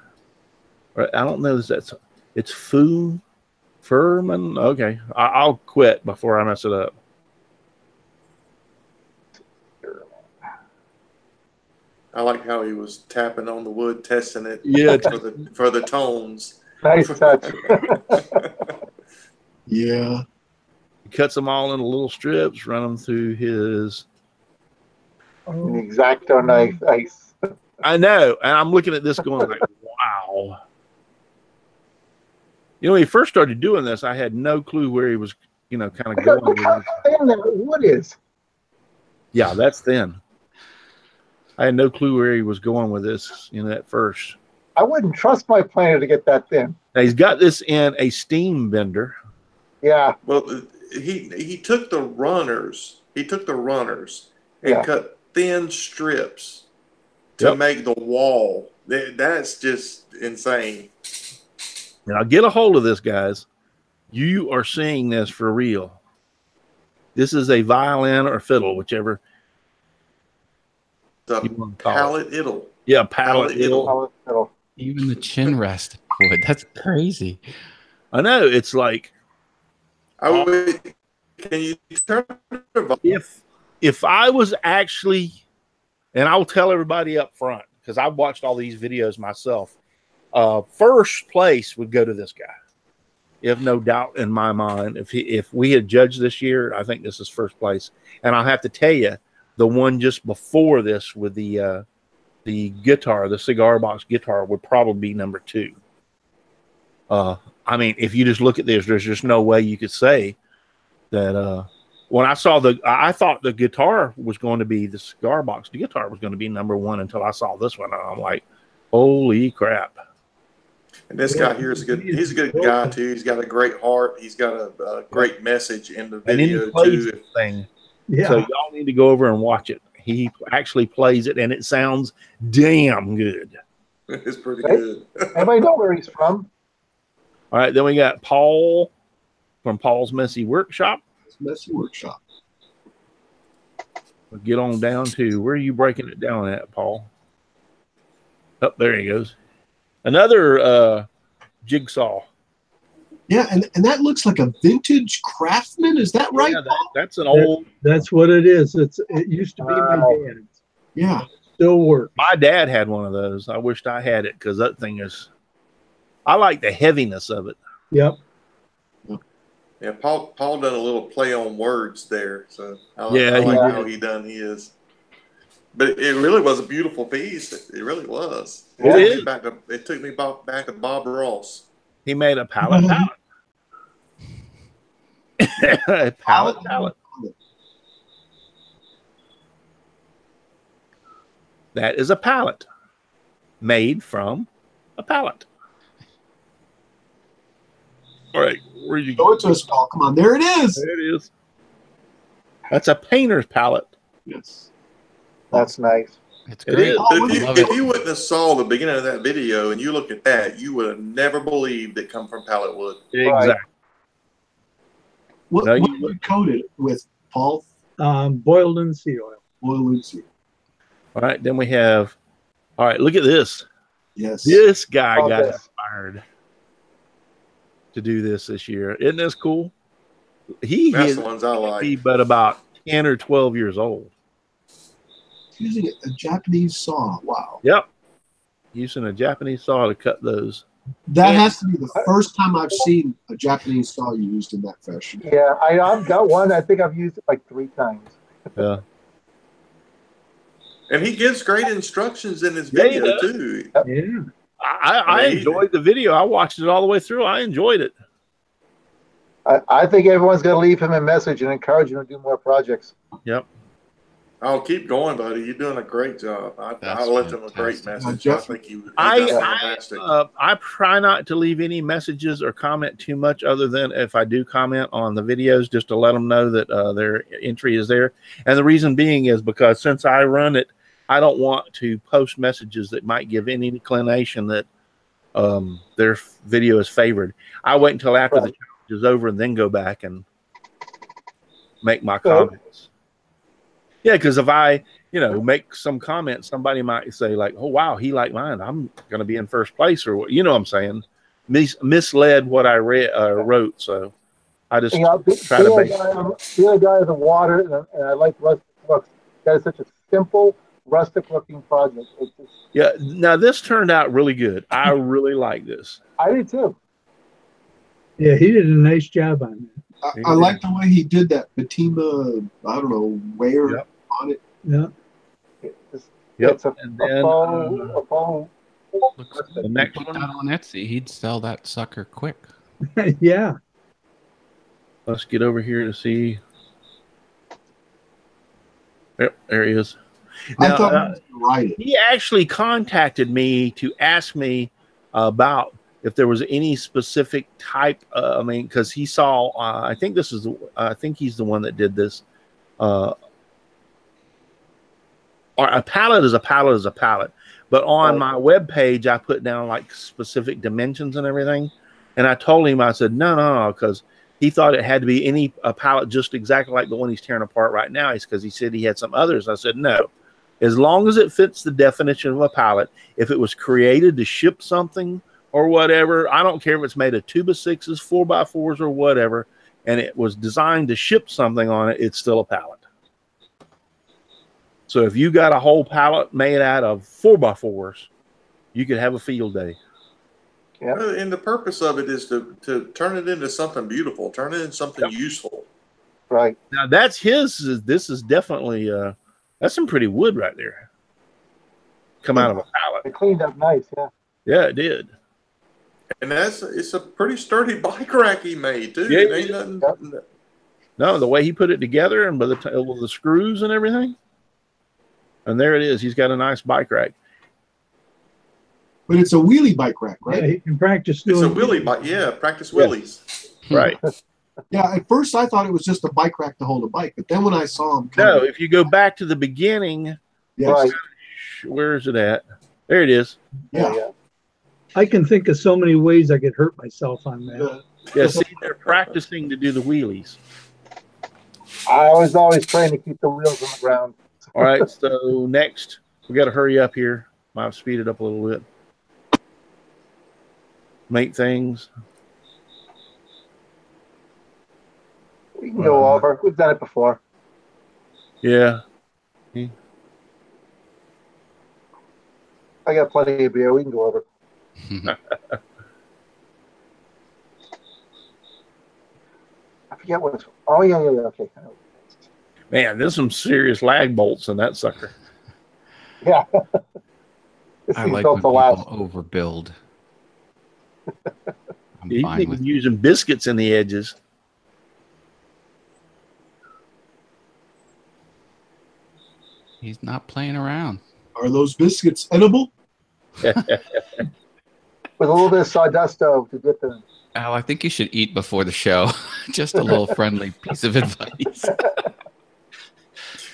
I don't know if that's it's Furman. Okay, I'll quit before I mess it up. I like how he was tapping on the wood, testing it. Yeah, for the tones. Nice touch. Yeah. He cuts them all into little strips, run them through his An X-Acto knife. Nice. I know, and I'm looking at this going like, wow. You know, when he first started doing this, I had no clue where he was, you know, kind of going. Look how thin that wood is. Yeah, that's thin. I had no clue where he was going with this, you know, at first. I wouldn't trust my planer to get that thin. Now, he's got this in a steam bender. Yeah. Well, he took the runners. He took the runners and cut thin strips to make the wall. That's just insane. Now, get a hold of this, guys. You are seeing this for real. This is a violin or fiddle, whichever. The pallet idle. Yeah, pallet idle. Even the chin rest wood. That's crazy. I know. It's like, can you turn if I was actually, and I'll tell everybody up front because I've watched all these videos myself. First place would go to this guy. If no doubt in my mind, if we had judged this year, I think this is first place. And I'll have to tell you, the one just before this with the guitar, the cigar box guitar, would probably be number 2. I mean, if you just look at this, there's just no way you could say that. When I saw I thought the guitar was going to be the cigar box. The guitar was going to be number 1 until I saw this one. And I'm like, holy crap. And this guy here is good. He's a good guy too. He's got a great heart. He's got a great message in the video too. Thing. Yeah. So y'all need to go over and watch it. He actually plays it, and it sounds damn good. It's pretty good. Everybody know where he's from. All right, then we got Paul from Paul's Messy Workshop. Messy Workshop. We'll get on down to where are you breaking it down at, Paul? Oh, there he goes. Another jigsaw. Yeah, and that looks like a vintage Craftsman. Is that right? Yeah, that's an old. That's what it is. It used to be my dad's. Yeah. Still works. My dad had one of those. I wished I had it because that thing is. I like the heaviness of it. Yep. Yeah, Paul done a little play on words there, so I like how he done his. But it really was a beautiful piece. It really was. It took me back to Bob Ross. He made a pallet. Pallet. That is a pallet made from a pallet. All right, where you go? Show it to us, Paul. Come on, there it is. There it is. That's a painter's pallet. Yes. That's nice. It's It great. is. Love it. If you wouldn't have saw the beginning of that video and you look at that, you would have never believed it come from pallet wood. Exactly. What, No, what you- did you coat it with, Paul? Boiled linseed oil. Oil linseed. All right, then we have. All right, look at this. Yes. This guy Oh, got yes. inspired to do this year. Isn't this cool? He That's is the ones I like. but about 10 or 12 years old. Using a Japanese saw. Wow. Yep. Using a Japanese saw to cut those. That has to be the first time I've seen a Japanese saw used in that fashion. Yeah, I've got one. I think I've used it like 3 times. Yeah. And he gives great instructions in his Yeah, he video does. too. Yeah. I enjoyed the video. I watched it all the way through. I enjoyed it. I think everyone's going to leave him a message and encourage him to do more projects. Yep. I'll keep going, buddy. You're doing a great job. I That's left him a great fantastic. message. Jeff, I think he does I fantastic. try not to leave any messages or comment too much, other than if I do comment on the videos, just to let them know that their entry is there. And the reason being is because since I run it, I don't want to post messages that might give any inclination that their video is favored. I wait until after the challenge is over and then go back and make my comments. Yeah, because if I, make some comment, somebody might say like, "Oh wow, he liked mine. I'm going to be in first place," or what? You know what I'm saying? Misled what I wrote. So I just try to make. The other guy is a water, and I like rustic looks. That is such a simple, rustic-looking project. It's just, Yeah. Now this turned out really good. I really like this. I do too. Yeah, he did a nice job on that. I like the way he did that patina, I don't know, where Yep. on it. Yeah. Yep. It's a And then faux Looks the like next put one. that on Etsy. He'd sell that sucker quick. Yeah. Let's get over here to see. Yep, there he is. I Now, thought he was gonna write it. he actually contacted me to ask me about if there was any specific type. Because he saw. I think this is. I think he's the one that did this. Or a pallet is a pallet is a pallet. But on my web page, I put down like specific dimensions and everything. And I told him, I said, no, because he thought it had to be a pallet just exactly like the one he's tearing apart right now. It's because he said he had some others. I said, no. As long as it fits the definition of a pallet, if it was created to ship something or whatever, I don't care if it's made of 2x6s, 4x4s, or whatever, and it was designed to ship something on it, it's still a pallet. So if you got a whole pallet made out of 4x4s, you could have a field day. Yeah. And the purpose of it is to turn it into something beautiful, turn it into something useful. Right. Now that's his. This is definitely that's some pretty wood right there. Come out of a pallet. It cleaned up nice. Yeah. Yeah, it did. And it's a pretty sturdy bike rack he made too. Yeah, It ain't nothing. No, the way he put it together and by with the screws and everything. And there it is. He's got a nice bike rack. But it's a wheelie bike rack, right? Yeah, he can practice It's a doing wheelie bike. Yeah, practice wheelies. Right. Yeah, at first I thought it was just a bike rack to hold a bike, but then when I saw him No, if you go back to the beginning, yes, Right. where is it at? There it is. yeah. I can think of so many ways I could hurt myself on that. Yeah, see, they're practicing to do the wheelies. I was always trying to keep the wheels on the ground. All right, so next, we got to hurry up here. Might have speeded up a little bit. Make things. We can go over. We've done it before. Yeah. I got plenty of beer. We can go over. I forget what it's. Oh yeah. Okay. Man, there's some serious lag bolts in that sucker. Yeah. This I thing's like built when to people last. overbuild. I'm He's fine even with using biscuits in the edges. He's not playing around. Are those biscuits edible? With a little bit of sawdust stove to dip in. Al, I think you should eat before the show. Just a little friendly piece of advice.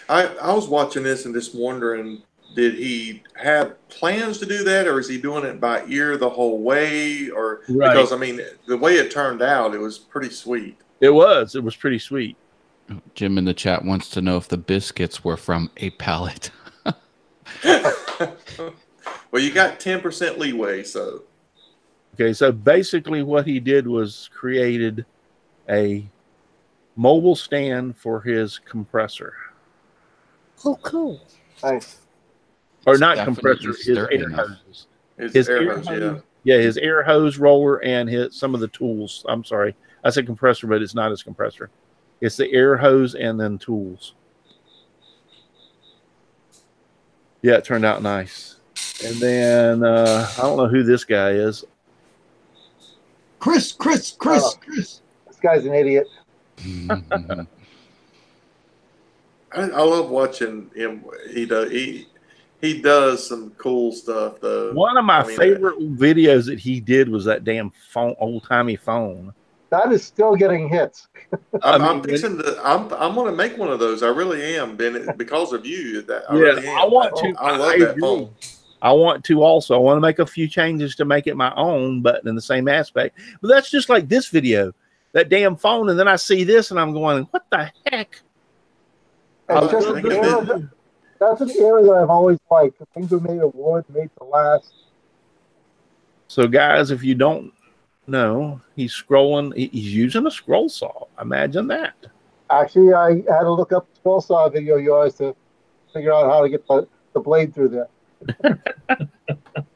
I was watching this and just wondering, did he have plans to do that, or is he doing it by ear the whole way? Or Right. because I mean, the way it turned out, it was pretty sweet. It was pretty sweet. Jim in the chat wants to know if the biscuits were from a pallet. Well, you got 10% leeway, so. Okay, so basically what he did was created a mobile stand for his compressor. Oh, cool. Nice. Or not Definitely compressor, his sturdy air enough. hose. His air hose, yeah. Yeah, his air hose roller and some of the tools. I'm sorry. I said compressor, but it's not his compressor. It's the air hose and then tools. Yeah, it turned out nice. And then I don't know who this guy is. Chris. This guy's an idiot. I love watching him. He does some cool stuff though. One of my favorite videos that he did was that damn phone, old timey phone. That is still getting hits. I'm going to make one of those. I really am, because of you. Really am. I want to. I love that phone. I want to also. I want to make a few changes to make it my own, but in the same aspect. But that's just like this video, that damn phone, and then I see this, and I'm going, "What the heck?" That's an era that I've always liked. Things are made of wood, made to last. So, guys, if you don't know, he's scrolling. He's using a scroll saw. Imagine that. Actually, I had to look up the scroll saw video of yours to figure out how to get the blade through there.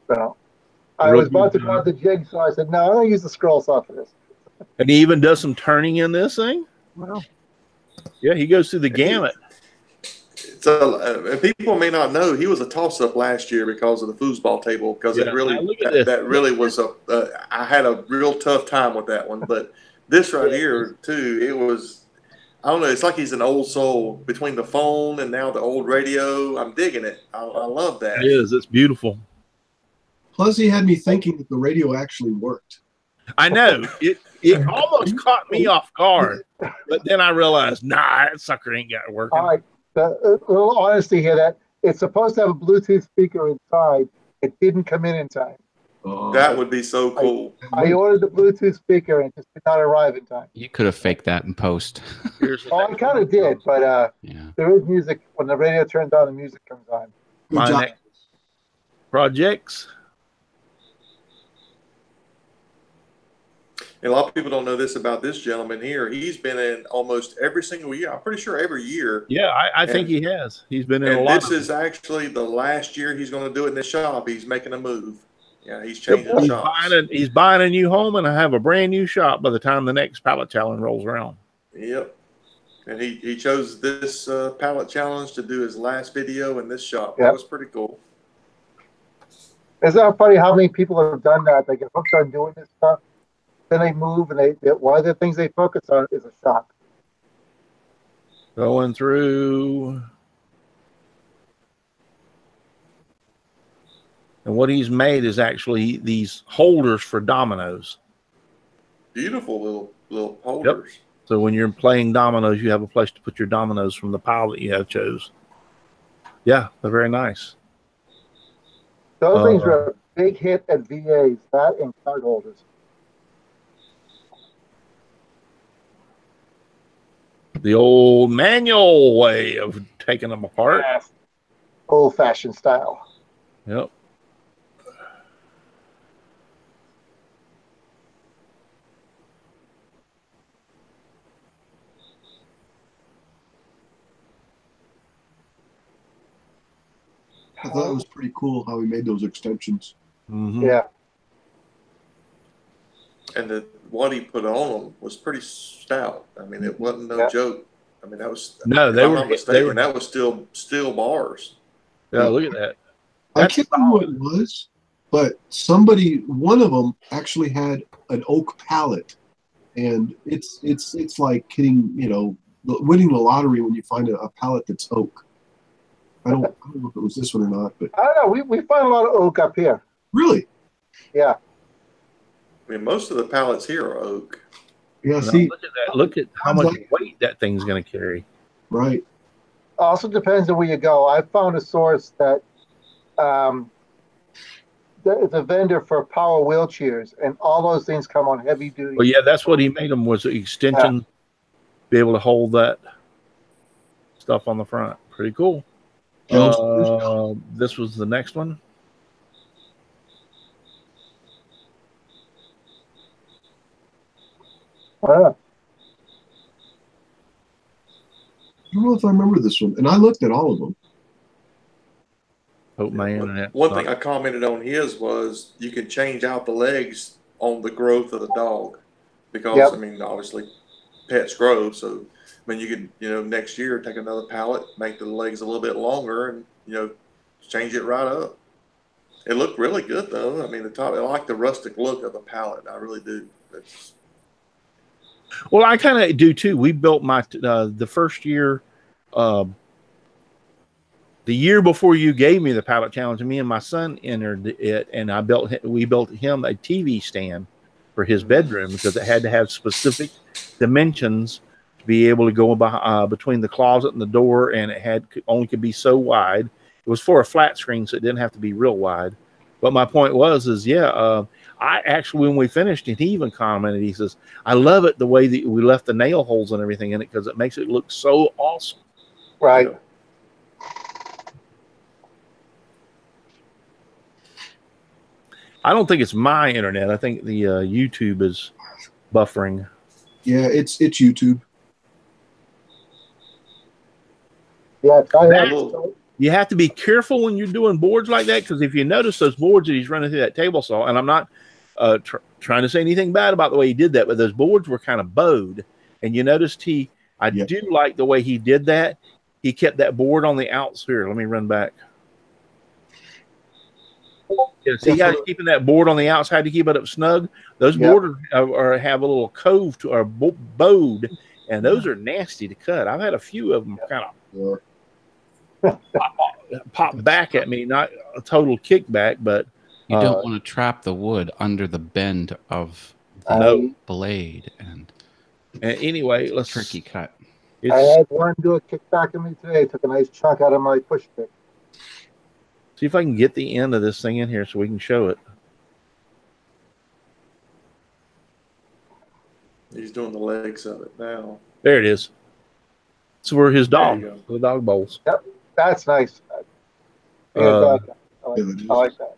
So I was about to go the jig, so I said, no, I'm going to use the scroll saw for this. And he even does some turning in this thing. Wow. Yeah, he goes through the gamut. So people may not know, he was a toss-up last year because of the foosball table, because it really that really was I had a real tough time with that one. But this right here too, it was, I don't know, it's like he's an old soul between the phone and now the old radio. I'm digging it. I love that. It is. It's beautiful. Plus, he had me thinking that the radio actually worked. I know. It almost caught me off guard, but then I realized, nah, that sucker ain't got it working. All right. A little honesty here, that it's supposed to have a Bluetooth speaker inside. It didn't come in time. That would be so cool. I ordered the Bluetooth speaker and it just did not arrive in time. You could have faked that in post. I kind of did, but there is music. When the radio turns on, the music comes on. My next projects. And a lot of people don't know this about this gentleman here. He's been in almost every single year. I'm pretty sure every year. Yeah, I think he has. He's been in a lot. This is actually the last year he's going to do it in the shop. He's making a move. Yeah, he's changing the shop. He's buying a new home and I have a brand new shop by the time the next pallet challenge rolls around. Yep. And he chose this pallet challenge to do his last video in this shop. Yep. That was pretty cool. Isn't that funny how many people have done that? They get hooked on doing this stuff. Then they move, and one of the things they focus on is a shop. Going through, and what he's made is actually these holders for dominoes. Beautiful little holders. Yep. So when you're playing dominoes, you have a place to put your dominoes from the pile that you have chose. Yeah, they're very nice. Those things are a big hit at VAs, that and card holders. The old manual way of taking them apart. Yeah. Old-fashioned style. Yep. I thought it was pretty cool how he made those extensions. Mm-hmm. Yeah. And what he put on them was pretty stout. I mean, it wasn't no joke. I mean, that was that was still steel bars. Yeah, look at that. I can't remember what it was, but one of them actually had an oak pallet, and it's like hitting, winning the lottery when you find a pallet that's oak. I don't know if it was this one or not, but I don't know. We find a lot of oak up here. Really? Yeah. I mean, most of the pallets here are oak. Yeah, see, look at that. Look at how much weight that thing's going to carry. Right. also depends on where you go. I found a source that it's a vendor for power wheelchairs, and all those things come on heavy duty. Well, yeah, that's what he made them, was an extension, be able to hold that stuff on the front. Pretty cool. This was the next one. I don't know if I remember this one, and I looked at all of them. Hope my internet. One thing I commented on his was you can change out the legs on the growth of the dog, because I mean, obviously pets grow, so I mean, you could, you know, next year take another pallet, make the legs a little bit longer, and, you know, change it right up. It looked really good though. I mean, the top, I like the rustic look of the pallet. I really do. It's, well, I kind of do too. We built my the first year, the year before you gave me the pallet challenge, me and my son entered it, and we built him a TV stand for his bedroom, because it had to have specific dimensions to be able to go between the closet and the door, and it only could be so wide. It was for a flat screen, so it didn't have to be real wide. But my point was, I actually, when we finished it, he even commented, he says, I love it the way that we left the nail holes and everything in it, because it makes it look so awesome. Right. you know. I don't think it's my internet. I think the YouTube is buffering. Yeah, it's YouTube. Yeah, You have to be careful when you're doing boards like that, because if you notice those boards that he's running through that table saw, and I'm not trying to say anything bad about the way he did that, but those boards were kind of bowed, and you noticed I do like the way he did that. He kept that board on the outs here. Let me run back. Yeah, see how he's keeping that board on the outside to keep it up snug? Those boards have a little cove to or bowed, and those are nasty to cut. I've had a few of them kind of pop back at me, not a total kickback, but you don't want to trap the wood under the bend of the blade, and anyway, let's tricky cut. I had one do a kickback at me today. Took a nice chunk out of my push pick. See if I can get the end of this thing in here so we can show it. He's doing the legs of it now. There it is. It's for his dog, the dog bowls. Yep, that's nice. I like that.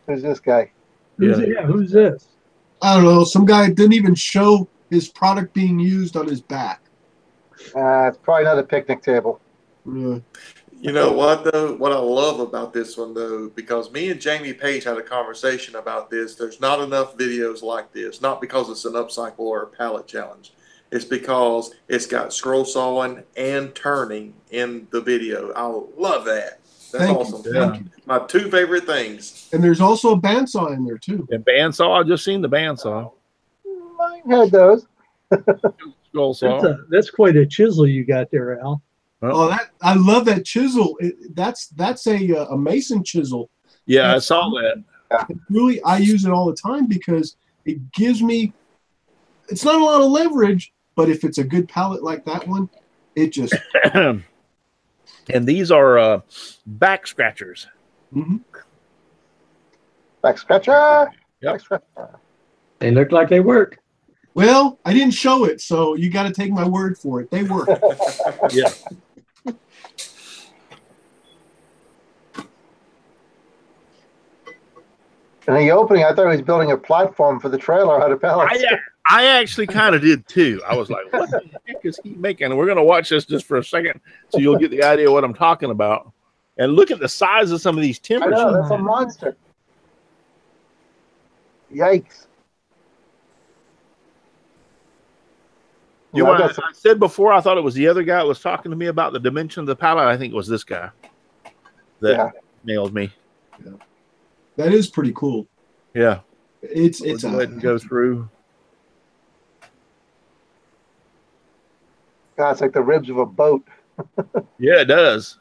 Who's this guy? Who's this? I don't know. Some guy didn't even show his product being used on his back. It's probably not a picnic table. You know what, though? What I love about this one, though, because me and Jamie Page had a conversation about this. There's not enough videos like this. Not because it's an upcycle or a pallet challenge. It's because it's got scroll sawing and turning in the video. I love that. That's awesome. Yeah. My two favorite things. And there's also a bandsaw in there, too. And bandsaw, I just seen the bandsaw. Mine had those. Scroll saw. That's quite a chisel you got there, Al. Oh, I love that chisel. That's a mason chisel. Yeah, I saw that. Really, I use it all the time because it gives me. It's not a lot of leverage, but if it's a good pallet like that one, it just. And these are back scratchers. Mm-hmm. Back scratcher. Yep. Back scratcher. They look like they work. Well, I didn't show it, so you got to take my word for it. They work. Yeah. In the opening, I thought he was building a platform for the trailer out of pallets. I actually kind of did too. I was like, what the heck is he making? And we're going to watch this just for a second so you'll get the idea of what I'm talking about. And look at the size of some of these timbers. I know, that's a monster. Yikes. I said before, I thought it was the other guy that was talking to me about the dimension of the pallet. I think it was this guy that nailed me. Yeah. That is pretty cool. Yeah. It's go ahead and go through. God, it's like the ribs of a boat. Yeah, it does.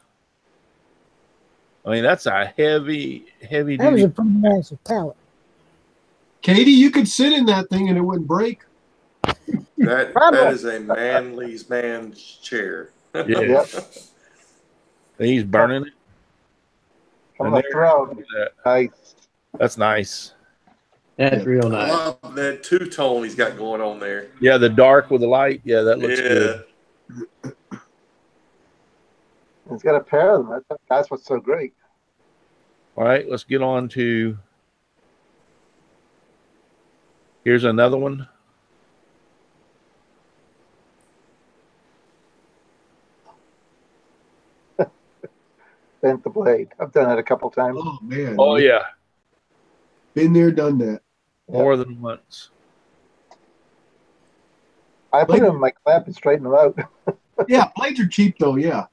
I mean, that's a heavy duty. That was a pretty massive pallet. Katie, you could sit in that thing and it wouldn't break. That is a man's chair. Yeah. Yep. He's burning it. From And the there- throne. Nice. That's nice. That's real I nice. love that two-tone he's got going on there. Yeah, the dark with the light. Yeah, that looks good. He's got a pair of them. That's what's so great. All right, let's get on to. Here's another one. Bent the blade. I've done it a couple times. Oh man. Oh yeah, Been there, done that. more than once. I put them in my clamp and straighten them out. Yeah, blades are cheap though. Yeah,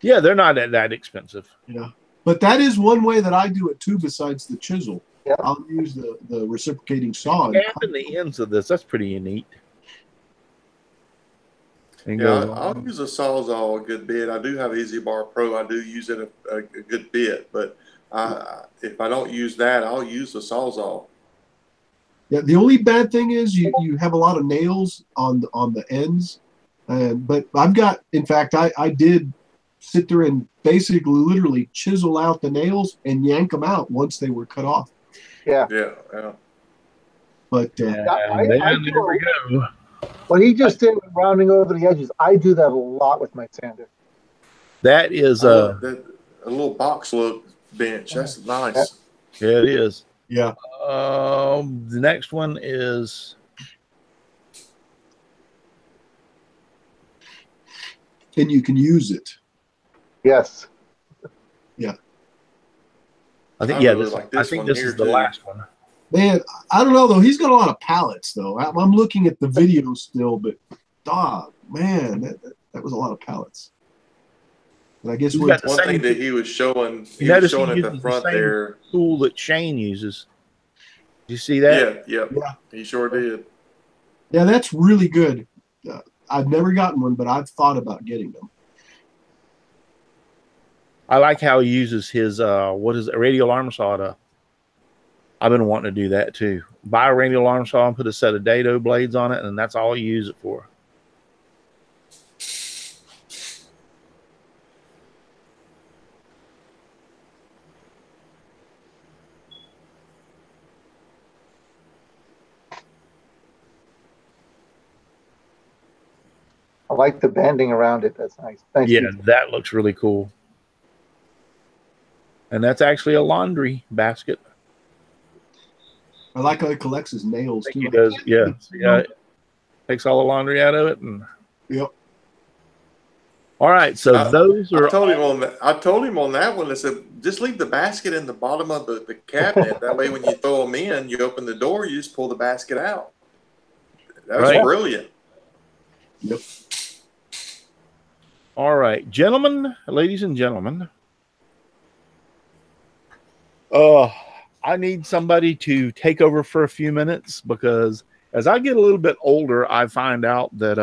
Yeah, they're not that expensive. yeah. But that is one way that I do it too. Besides the chisel, Yep. I'll use the reciprocating saw. and Tapping the ends of this, that's pretty neat. And Yeah, goes I'll on. use a Sawzall a good bit. I do have Easy Bar Pro. I do use it a good bit, but if I don't use that, I'll use the Sawzall. Yeah, the only bad thing is you have a lot of nails on the ends, but I've got. In fact, I did sit there and basically literally chisel out the nails and yank them out once they were cut off. Yeah. Yeah. But And I then do there we go. What he just did, rounding over the edges, I do that a lot with my sander. That is A little box look bench. That's nice. yeah, it is. yeah, The next one is and you can use it. Yes. I think I yeah, really this, like I this think one this here, is the too. last one. Man, I don't know though. He's got a lot of pallets though. I'm looking at the video still, but man, that was a lot to pallets. And I guess He's we're got the One same thing that he was showing, You notice he at the uses the front same- there. tool that Shane uses. Did you see that? Yeah, Yeah. he sure did. yeah, that's really good. I've never gotten one, but I've thought about getting them. I like how he uses his what is it, radial arm saw to. I've been wanting to do that too. Buy a radial arm saw and put a set of dado blades on it, and that's all you use it for. I like the banding around it. That's nice. Thank Yeah, you. that looks really cool. And that's actually a laundry basket. I like how he collects his nails I too. think he does. Yeah, yeah. Takes all the laundry out of it, and Yep. all right. So those I are told him on that. I told him on that one. I said, just leave the basket in the bottom of the cabinet. That way, when you throw them in, you open the door, you just pull the basket out. That was Right. brilliant. Yep. all right, gentlemen, ladies and gentlemen. I need somebody to take over for a few minutes because as I get a little bit older, I find out that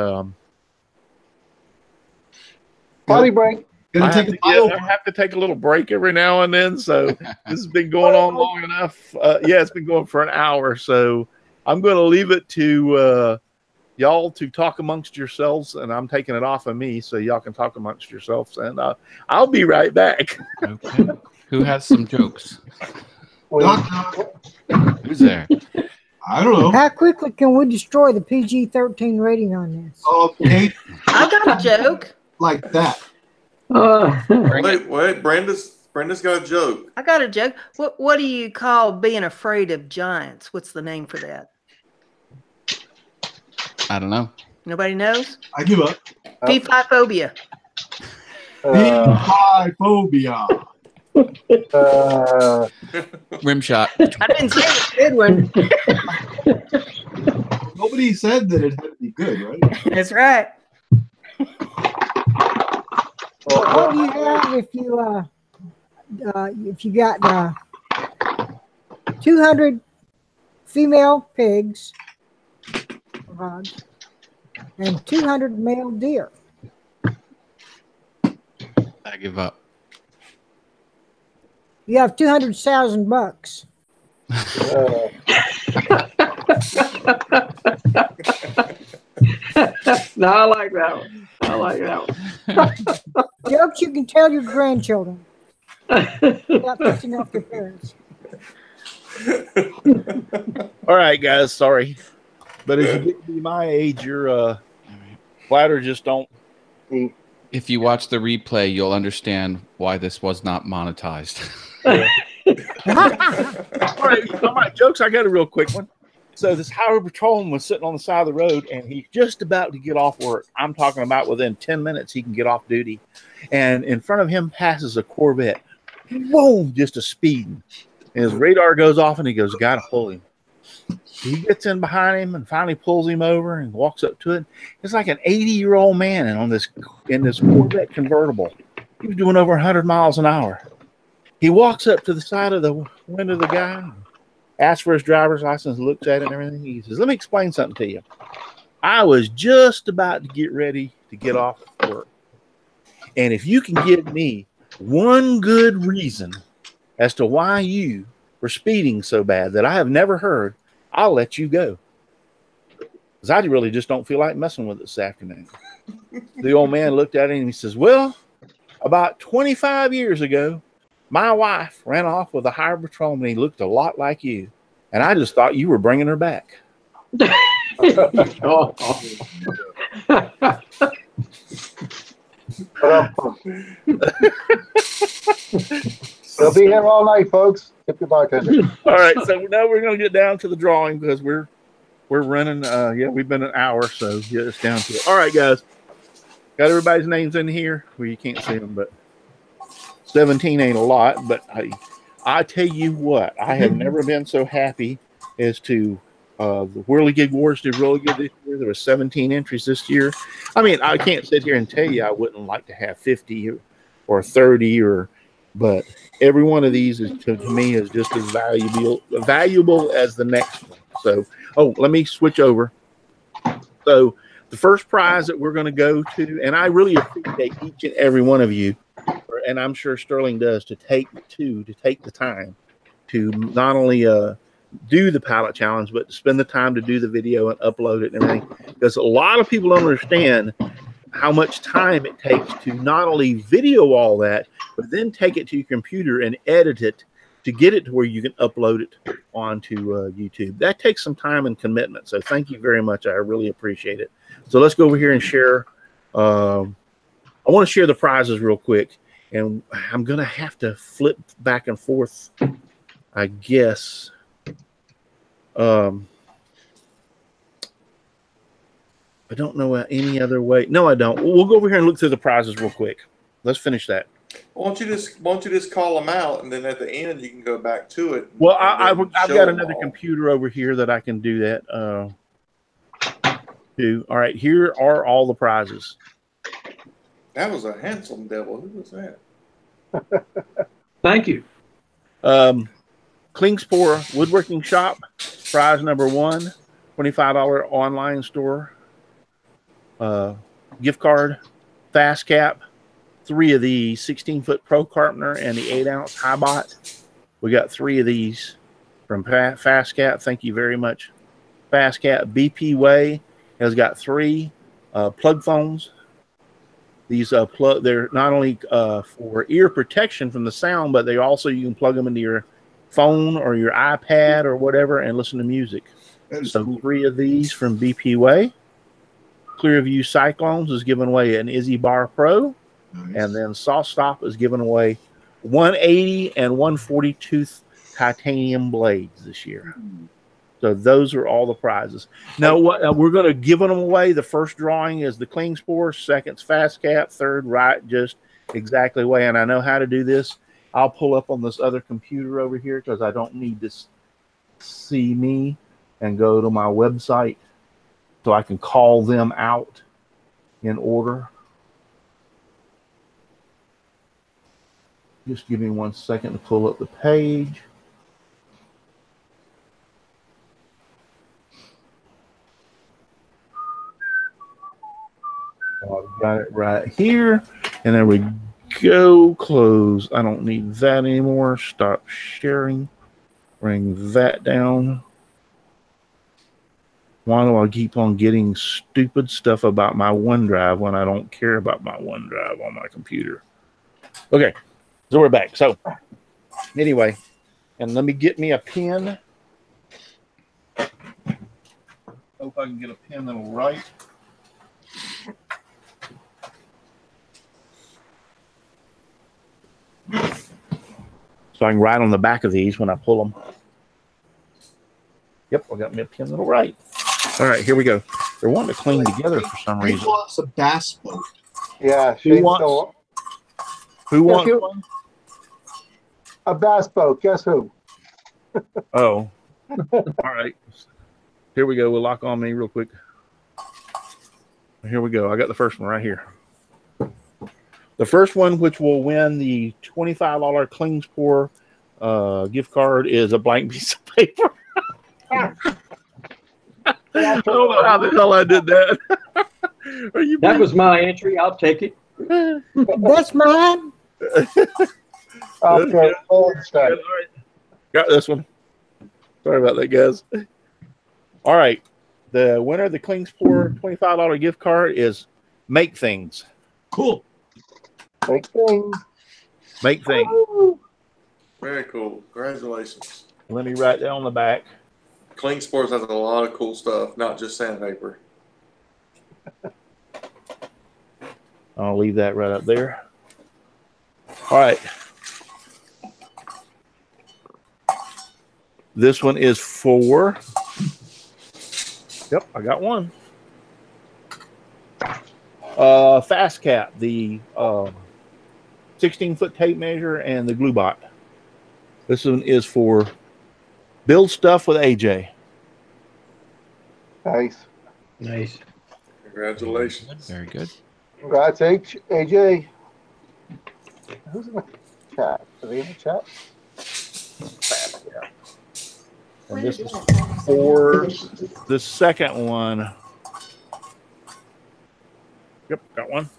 Potty break. Gonna take a I have to take a little break every now and then. So this has been going on long enough. Yeah, it's been going for an hour. So I'm going to leave it to y'all to talk amongst yourselves, and I'm taking it off of me so y'all can talk amongst yourselves. And I'll be right back. Okay. Who has some jokes? Knock, knock. Who's there? I don't know. How quickly can we destroy the PG-13 rating on this? Okay, I got a joke. like that. Wait, Brenda's got a joke. I got a joke. What do you call being afraid of giants? What's the name for that? I don't know. Nobody knows? I give up. P5phobia. Phobia. Rim shot. I didn't say it was a good one. Nobody said that it had to be good, right? That's right. What do you have if you got 200 female pigs and 200 male deer? I give up. You have $200,000. No, I like that one. I like that one. Jokes you can tell your grandchildren without pissing off their parents. All right, guys. Sorry, but as you get to be my age, your bladder just don't. If you watch the replay, you'll understand why this was not monetized. All right, jokes. I got a real quick one. So this highway patrolman was sitting on the side of the road, and he's just about to get off work. I'm talking about within 10 minutes he can get off duty, and in front of him passes a Corvette. Boom! Just a speeding. And his radar goes off, and he goes, "Gotta pull him." He gets in behind him and finally pulls him over and walks up to it. It's like an 80-year-old man in this Corvette convertible. He was doing over 100 miles an hour. He walks up to the side of the window of the guy, asks for his driver's license, looks at it and everything. He says, "Let me explain something to you. I was just about to get ready to get off work. And if you can give me one good reason as to why you were speeding so bad that I have never heard, I'll let you go. Because I really just don't feel like messing with it this afternoon." The old man looked at him and he says, "Well, about 25 years ago, my wife ran off with a highway patrolman. He looked a lot like you. And I just thought you were bringing her back." Oh. They'll be here all night, folks. Tip your bartender. All right, so now we're going to get down to the drawing because we're running. We've been an hour, so yeah, it's down to it. All right, guys, got everybody's names in here. Well, you can't see them, but 17 ain't a lot. But I tell you what, I have never been so happy as to the Whirligig Wars did really good this year. There were 17 entries this year. I mean, I can't sit here and tell you I wouldn't like to have 50 or 30 but every one of these is to me is just as valuable as the next one. So, let me switch over. So the first prize that we're going to go to, and I really appreciate each and every one of you, and I'm sure Sterling does, to take the time to not only do the pallet challenge, but to spend the time to do the video and upload it and everything. Because a lot of people don't understand how much time it takes to not only video all that, but then take it to your computer and edit it to get it to where you can upload it onto YouTube. That takes some time and commitment. So thank you very much. I really appreciate it. So let's go over here and share. I want to share the prizes real quick. And I'm going to have to flip back and forth, I guess. I don't know any other way. No, I don't. We'll go over here and look through the prizes real quick. Let's finish that. Why don't you just call them out, and then at the end you can go back to it. Well, I've got another computer over here that I can do that to. All right, here are all the prizes. That was a handsome devil. Who was that? Thank you. Klingspor Woodworking Shop, prize number 1, $25 online store. Gift card, Fast Cap, 3 of the 16-foot Pro Carpenter and the 8-ounce Highbot. We got 3 of these from Fast Cap. Thank you very much. Fast Cap. BP Way has got 3 plug phones. These they're not only for ear protection from the sound, but you can plug them into your phone or your iPad or whatever and listen to music. So cool. 3 of these from BP Way. Clearview Cyclones is giving away an Izzy Bar Pro. Nice. And then SawStop is giving away 180 and 140 tooth titanium blades this year. So those are all the prizes. Now, what we're going to give them away. The first drawing is the Klingspor, second's Fast Cap, third right just exactly way. And I know how to do this. I'll pull up on this other computer over here because I don't need to see me and go to my website so I can call them out in order. Just give me 1 second to pull up the page. I've got it right here. And there we go. Close. I don't need that anymore. Stop sharing. Bring that down. Why do I keep on getting stupid stuff about my OneDrive when I don't care about my OneDrive on my computer? Okay, so we're back. So anyway, and let me get me a pen. Hope I can get a pen that'll write. So I can write on the back of these when I pull them. Yep, I got me a pen that'll write. All right, here we go. They're wanting to clean together for some reason. He wants a bass boat. Yeah, Who Shane wants, still, who Yes, wants you- one? a bass boat. Guess who? Oh. All right. Here we go. We'll lock on me real quick. Here we go. I got the first one right here. The first one, which will win the $25 Cleans Pour gift card, is a blank piece of paper. I don't know how the hell I did that. Are you That was my entry. I'll take it. That's mine. Okay, hold on a second. Got this one. Sorry about that, guys. All right. The winner of the Cleans Pour $25 gift card is Make Things. Cool. Make things. Make Things. Very cool. Congratulations. Let me write that on the back. Clean Sports has a lot of cool stuff, not just sandpaper. I'll leave that right up there. All right. This one is for, yep, I got one. Fast Cap, the 16-foot tape measure and the glue bot. This one is for Build Stuff with AJ. Nice. Nice. Congratulations. Very good. Congrats, AJ. Who's in the chat? Are they in the chat? Fast Cap. And this is for the second one. Yep, got one.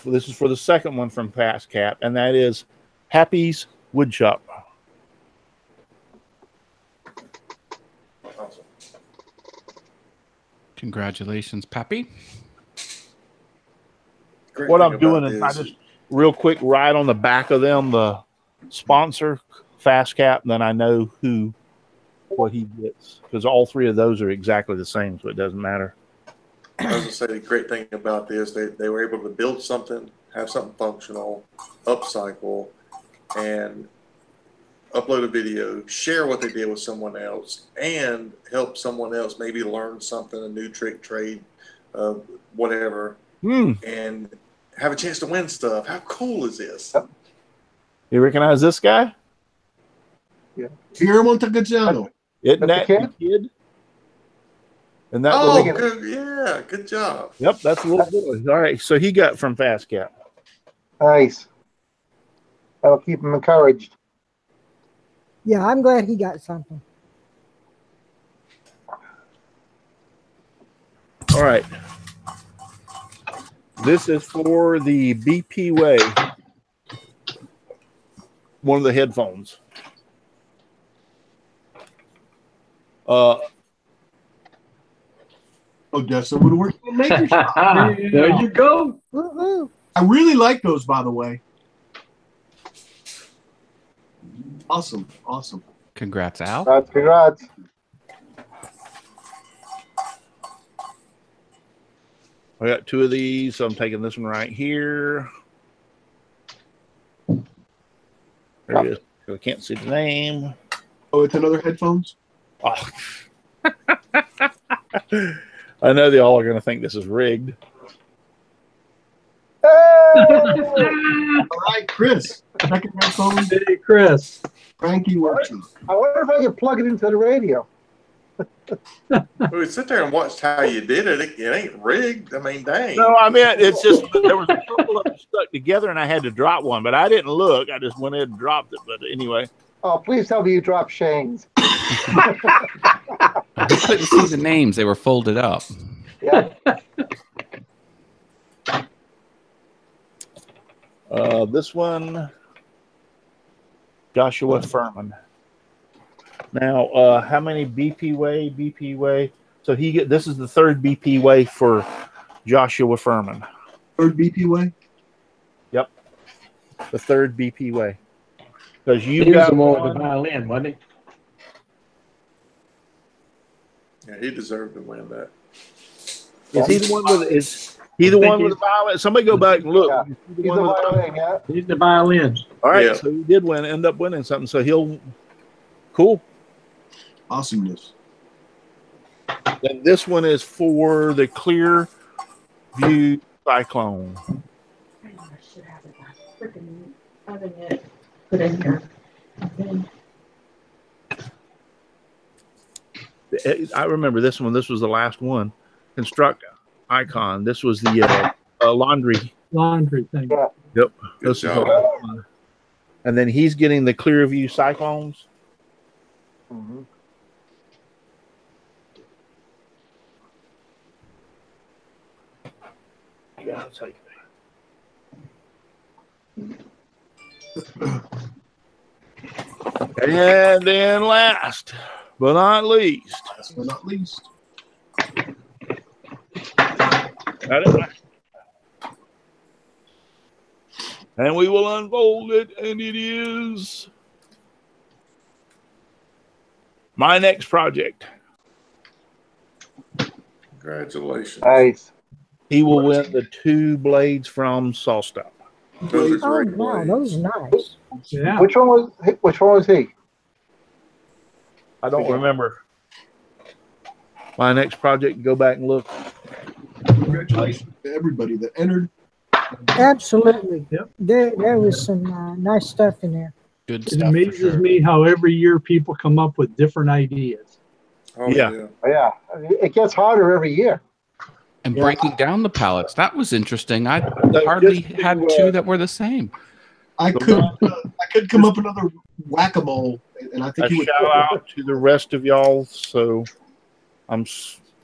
Well, this is for the second one from Fast Cap, and that is Happy's Wood Shop. Awesome. Congratulations, Pappy. Great What thing I'm doing about is I this- just real quick write on the back of them the sponsor, Fast Cap, and then I know what he gets, because all three of those are exactly the same, so it doesn't matter. I was gonna say the great thing about this, they were able to build something, have something functional, upcycle, and upload a video, share what they did with someone else, and help someone else maybe learn something, a new trick, trade, whatever, and have a chance to win stuff. How cool is this? You recognize this guy? Pierre Montecacciano. Isn't that That's the the kid? And that Oh, little, good, yeah, good job. yep, that's a little boy. All right, so he got from Fast Cap. Nice. That'll keep him encouraged. Yeah, I'm glad he got something. All right. This is for the BP Way. One of the headphones. Odessa Woodworking and Maker Shop. There you go. Woo-hoo. I really like those, by the way. Awesome. Awesome. Congrats, Al. Congrats. I got two of these, so I'm taking this one right here. There it is. I can't see the name. Oh, it's another headphones? Oh. I know they all are going to think this is rigged. Hey! All right, Chris. Second headphones. Hey, Chris. Frankie Workshop. I wonder if I could plug it into the radio. We sit there and watched how you did it. It ain't rigged. I mean, dang. No, I mean, it's just there was a couple of them stuck together and I had to drop one, but I didn't look. I just went ahead and dropped it. But anyway. Oh, please tell me you dropped Shane's. I couldn't see the names. They were folded up. Yeah. This one, Joshua Furman. Now, how many BP way? BP way. So this is the third BP way for Joshua Furman. Third BP way? Yep. The third BP way. Because you He was got the one with one. the violin, wasn't he? Yeah, he deserved to win that. Is he the one with the violin? Somebody go back and look. Yeah. Is he the He's one the with the violin, yeah. He's the violin. All right, Yeah. so he did end up winning something. So he'll cool. Awesomeness. And this one is for the Clear View Cyclone. I should have it. Freaking having it put in here. I remember this one. This was the last one. Construct Icon. This was the laundry. Laundry thing. Yeah. Yep. Good This is the job. last one. And then he's getting the Clearview Cyclones. Mhm. Yeah, I'll take it. And then last but not least, Last but not least. got it. And we will unfold it, and it is my next project. Congratulations. Nice. He will win the 2 blades from Sawdust. Those are Oh, great wow, blades. those are nice. Yeah. Which one was he? I don't remember. My next project, go back and look. Congratulations to everybody that entered. Absolutely. Yep. There was some nice stuff in there. Good It stuff. for amazes sure. me how every year people come up with different ideas. Oh, Yeah. yeah. Yeah. It gets harder every year. And Yeah. breaking down the pallets, that was interesting. I So hardly just to, had 2 that were the same. I could come up another whack-a-mole, and I think a he would. shout out to the rest of y'all. So I'm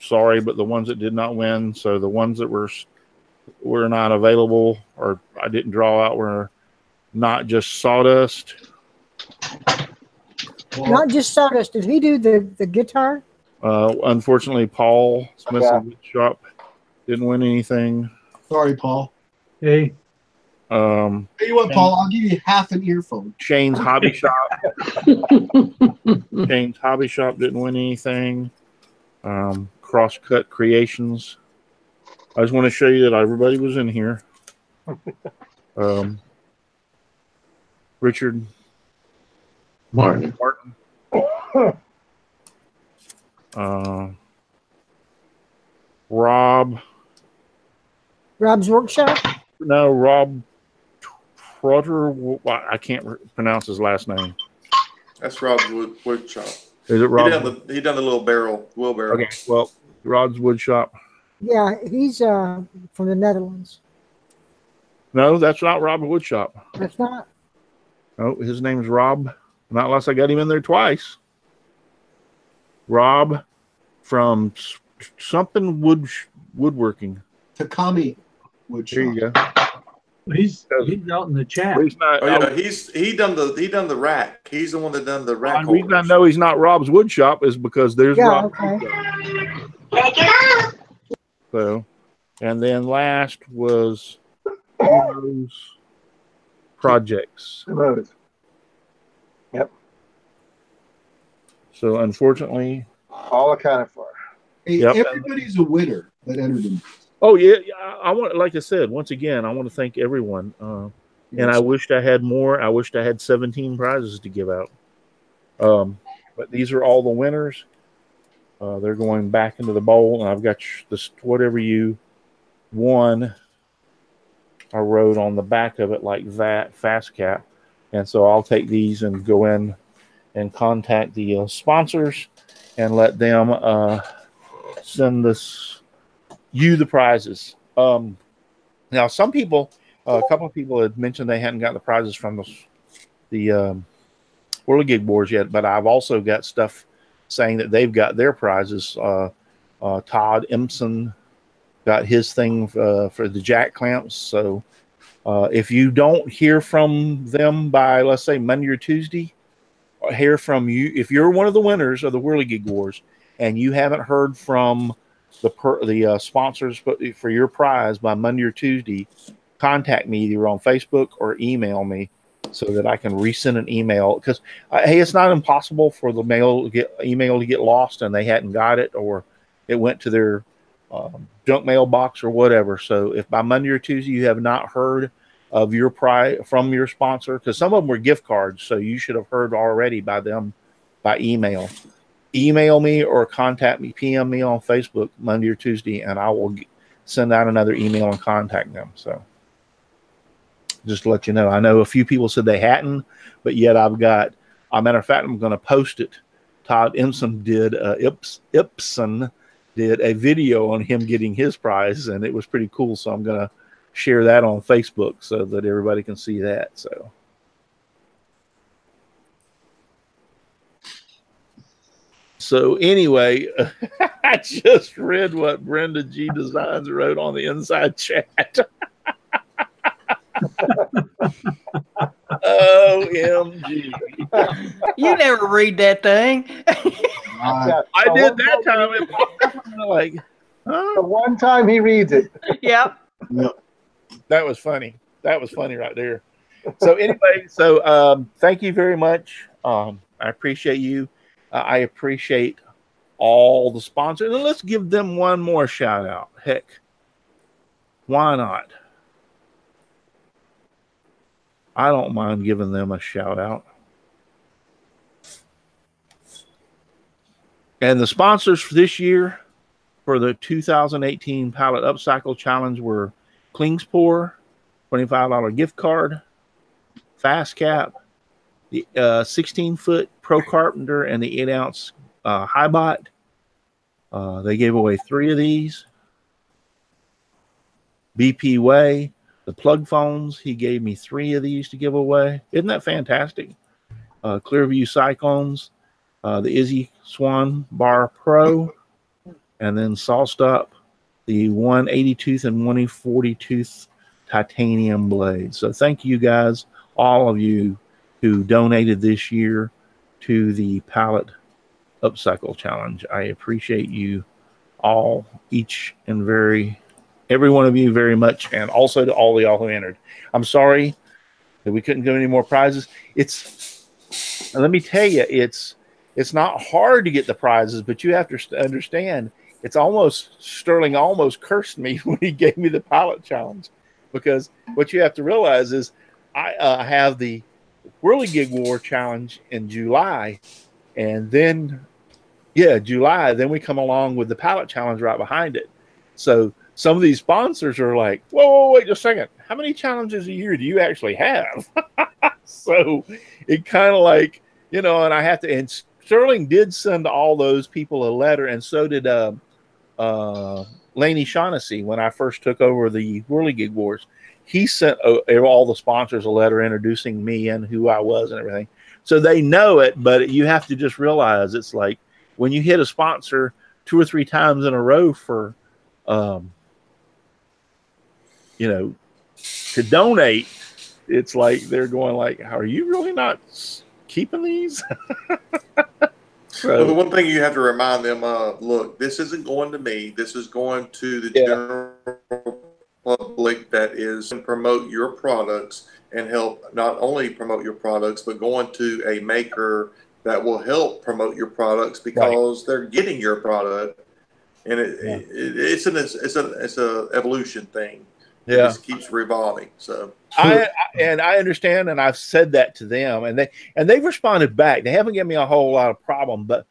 sorry, but the ones that did not win, so the ones that were not available or I didn't draw out were not Just Sawdust. Well, Not Just Sawdust. Did he do the guitar? Unfortunately, Paul Smith Yeah. Shop didn't win anything. sorry, Paul. Hey, Tell you what, Paul, I'll give you half an earphone. Shane's Hobby Shop. Shane's Hobby Shop didn't win anything. Crosscut Creations. I just want to show you that everybody was in here. Richard Martin. Rob. Rob's Workshop? No, Rob Trotter. I can't pronounce his last name. That's Rob's wood shop. Is it Rob? He done the little wheelbarrow. Okay, well, Rod's Wood Shop. Yeah, he's from the Netherlands. No, that's not Rob Wood Shop. That's not. No, his name's Rob. Not unless I got him in there twice. Rob from something woodworking. Takami would There you go. he's out in the chat. He's not, Oh yeah, he done the rack. He's the one that done the rack. the reason I holders. know he's not Rob's Wood Shop is because there's Yeah, Rob. okay. So, and then last was Heroes Projects. Remote. Yep. So unfortunately, All accounted for. Hey, Yep. everybody's a winner that entered in. oh yeah, I want, like I said, once again, I want to thank everyone. And I wished I had more. I wished I had 17 prizes to give out. But these are all the winners. They're going back into the bowl, and I've got this whatever you won. I wrote on the back of it like that, fast cap. And so I'll take these and go in and contact the sponsors and let them send you the prizes. Now, some people, a couple of people had mentioned they hadn't got the prizes from the Whirly Gig boards yet, but I've also got stuff saying that they've got their prizes. Todd Empson got his thing for the jack clamps. So if you don't hear from them by, let's say, Monday or Tuesday, hear from you, if you're one of the winners of the Whirligig Wars and you haven't heard from the sponsors for your prize by Monday or Tuesday, contact me either on Facebook or email me so that I can resend an email. Because hey, it's not impossible for the email to get lost and they hadn't got it, or it went to their junk mailbox or whatever. So if by Monday or Tuesday you have not heard of your prize from your sponsor, because some of them were gift cards, so you should have heard already by them by email. Email me or contact me, PM me on Facebook Monday or Tuesday, and I will send out another email and contact them. So just to let you know, I know a few people said they hadn't, but yet I've got, a matter of fact, I'm going to post it. Todd Imson did, Ipson did a video on him getting his prize, and it was pretty cool. So I'm going to share that on Facebook so that everybody can see that. So anyway, I just read what Brenda G Designs wrote on the inside chat. OMG. You never read that thing. Yeah, I did that time. It popped up, and I'm like, huh? the one time he reads it. Yep. That was funny. That was funny right there. So anyway, thank you very much. I appreciate you. I appreciate all the sponsors. And let's give them one more shout out. Heck, why not? I don't mind giving them a shout out. And the sponsors for this year for the 2018 Pallet Upcycle Challenge were Klingspor, $25 gift card, Fast Cap, the 16-foot Pro Carpenter, and the 8-ounce Highbot. They gave away 3 of these. BP Way, the plug phones, he gave me 3 of these to give away. Isn't that fantastic? Clearview Cyclones, the Izzy Swan Bar Pro, and then SawStop, the 180 tooth and 140 tooth titanium blades. So thank you guys, all of you who donated this year to the Pallet Upcycle Challenge. I appreciate you all, each and every one of you very much, and also to all of y'all who entered. I'm sorry that we couldn't give any more prizes. Let me tell you, it's not hard to get the prizes, but you have to understand, Sterling almost cursed me when he gave me the Pallet Challenge, because what you have to realize is I have the Whirligig War Challenge in July, and then July, then we come along with the Pallet Challenge right behind it. So some of these sponsors are like, whoa, wait just a second. How many challenges a year do you actually have? So it kind of like, and I have to, and Sterling did send all those people a letter, and so did Laney Shaughnessy when I first took over the Whirligig Wars. He sent all the sponsors a letter introducing me and who I was and everything. So they know it, but you have to just realize it's like when you hit a sponsor 2 or 3 times in a row for, to donate, it's like they're going like, are you really not keeping these? Well, the one thing you have to remind them of, look, this isn't going to me. This is going to the general public that is to promote your products and help not only promote your products, but going to a maker that will help promote your products because they're getting your product. And it's an evolution thing. It just keeps revolving. So I understand, and I've said that to them, and they've responded back. They haven't given me a whole lot of problem, but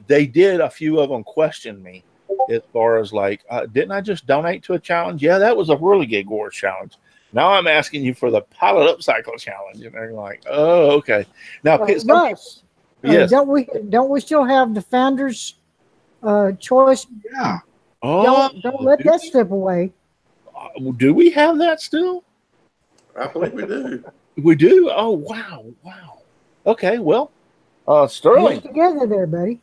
they did. A few of them question me as far as like, didn't I just donate to a challenge? Yeah, that was a Whirligig Wars challenge. Now I'm asking you for the Pallet Upcycle challenge, and they're like, oh, okay. Now, Russ, yes, don't we still have the founder's choice? Yeah. Oh, don't let that slip away. Do we have that still? I believe we do. We do? Oh, wow. Okay, well, Sterling. Get together there, buddy.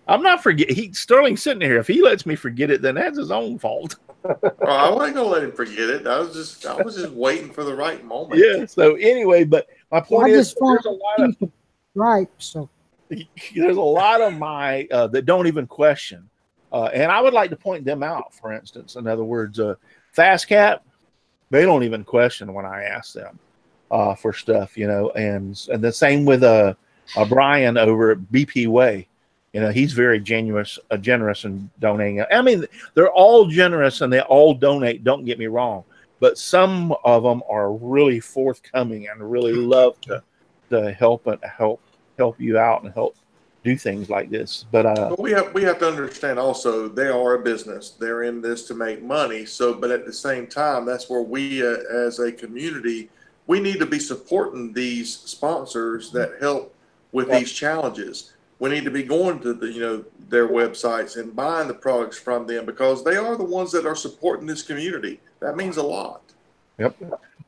I'm not forgetting. Sterling's sitting here. If he lets me forget it, then that's his own fault. I wasn't gonna let him forget it. I was just waiting for the right moment. Yeah. So anyway, but my point is, there's a lot of right. So there's a lot of my that don't even question. And I would like to point them out, for instance. In other words, Fast Cap, they don't even question when I ask them for stuff, you know, and the same with Brian over at BP Way. You know, he's very generous in donating. I mean, they're all generous and they all donate. Don't get me wrong, but some of them are really forthcoming and really love to help you out and help do things like this. But we have to understand also they are a business. They're in this to make money. So, but at the same time, that's where we as a community, we need to be supporting these sponsors that help with these challenges. We need to be going to their websites and buying the products from them because they are the ones that are supporting this community. That means a lot. Yep.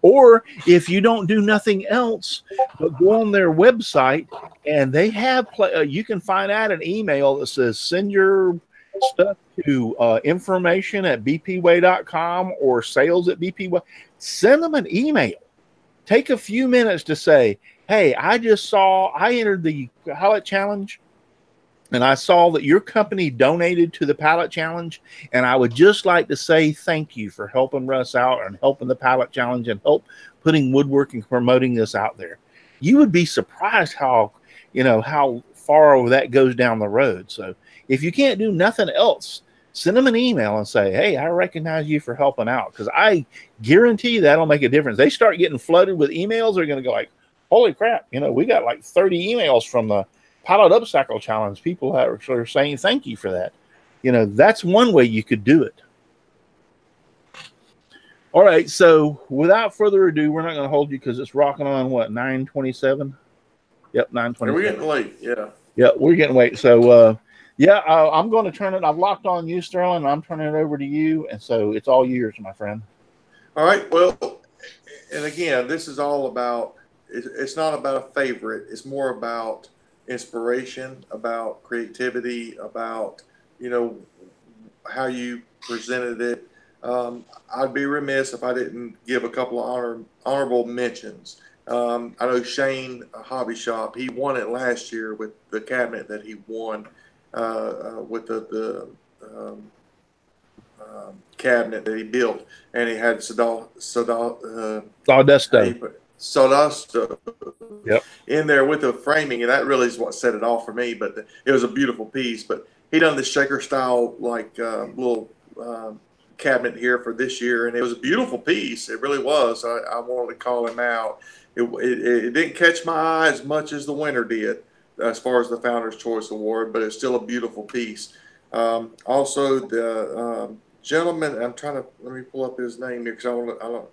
Or if you don't do nothing else, but go on their website and they have you can find out an email that says send your stuff to information at bpway.com or sales at bpway. Send them an email. Take a few minutes to say, hey, I entered the Pallet Challenge and I saw that your company donated to the Pallet Challenge. And I would just like to say thank you for helping Russ out and helping the Pallet Challenge and help putting Woodworking, promoting this out there. You would be surprised how far that goes down the road. So if you can't do nothing else, send them an email and say, hey, I recognize you for helping out. Because I guarantee that'll make a difference. They start getting flooded with emails. They're going to go like, holy crap, we got like 30 emails from the Pallet Up Cycle Challenge. People are saying thank you for that. That's one way you could do it. All right, so without further ado, we're not going to hold you because it's rocking on, 9:27? Yep, 9:27. We're getting late, yeah. Yeah, we're getting late. So, I'm going to turn it. I've locked on you, Sterling, and I'm turning it over to you. And so it's all yours, my friend. All right, well, and again, this is all about, it's not about a favorite. It's more about inspiration, about creativity, about how you presented it. I'd be remiss if I didn't give a couple of honorable mentions. I know Shane Hobby Shop, he won it last year with the cabinet that he won with the cabinet that he built, and he had sawdust in there with the framing, and that really is what set it off for me. But it was a beautiful piece. But he done the shaker style little cabinet here for this year, and it was a beautiful piece. It really was. I wanted to call him out. It didn't catch my eye as much as the winner did as far as the Founder's Choice Award, but it's still a beautiful piece. Also, the gentleman, let me pull up his name here because I don't.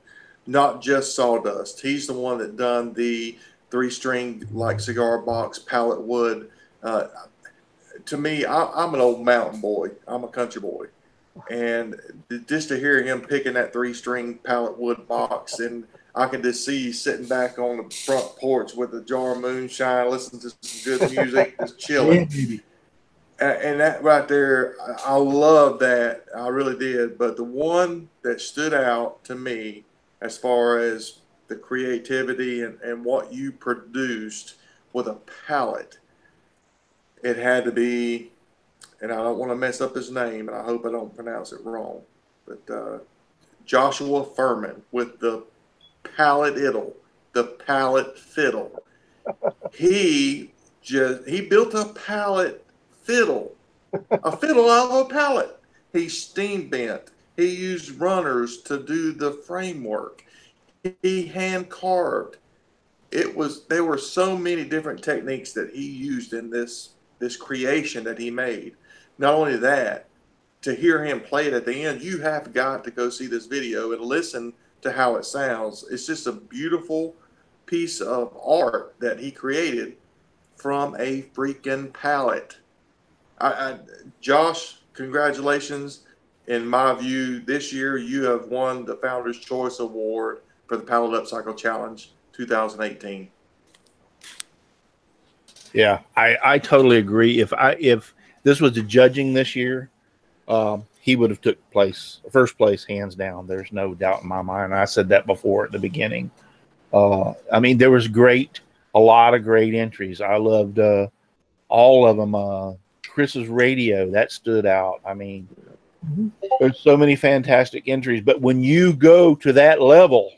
Not Just Sawdust. He's the one that done the 3-string cigar box pallet wood. To me, I'm an old mountain boy. I'm a country boy, and just to hear him picking that 3-string pallet wood box, and I can just see sitting back on the front porch with a jar of moonshine, listening to some good music, just chilling. And that right there, I love that. I really did. But the one that stood out to me as far as the creativity and what you produced with a pallet, it had to be, and I don't want to mess up his name, and I hope I don't pronounce it wrong, but Joshua Furman with the pallet fiddle. He built a pallet fiddle, a fiddle out of a pallet. He steam bent. He used runners to do the framework. He hand carved. There were so many different techniques that he used in this creation that he made. Not only that, to hear him play it at the end, you have got to go see this video and listen to how it sounds. It's just a beautiful piece of art that he created from a freaking pallet. Josh, congratulations. In my view, this year you have won the Founder's Choice Award for the Pallet Up Cycle Challenge 2018. Yeah, I totally agree. If this was the judging this year, he would have took first place, hands down. There's no doubt in my mind. I said that before at the beginning. I mean, there was great a lot of great entries. I loved all of them. Chris's radio, that stood out. I mean, there's so many fantastic entries. But when you go to that level,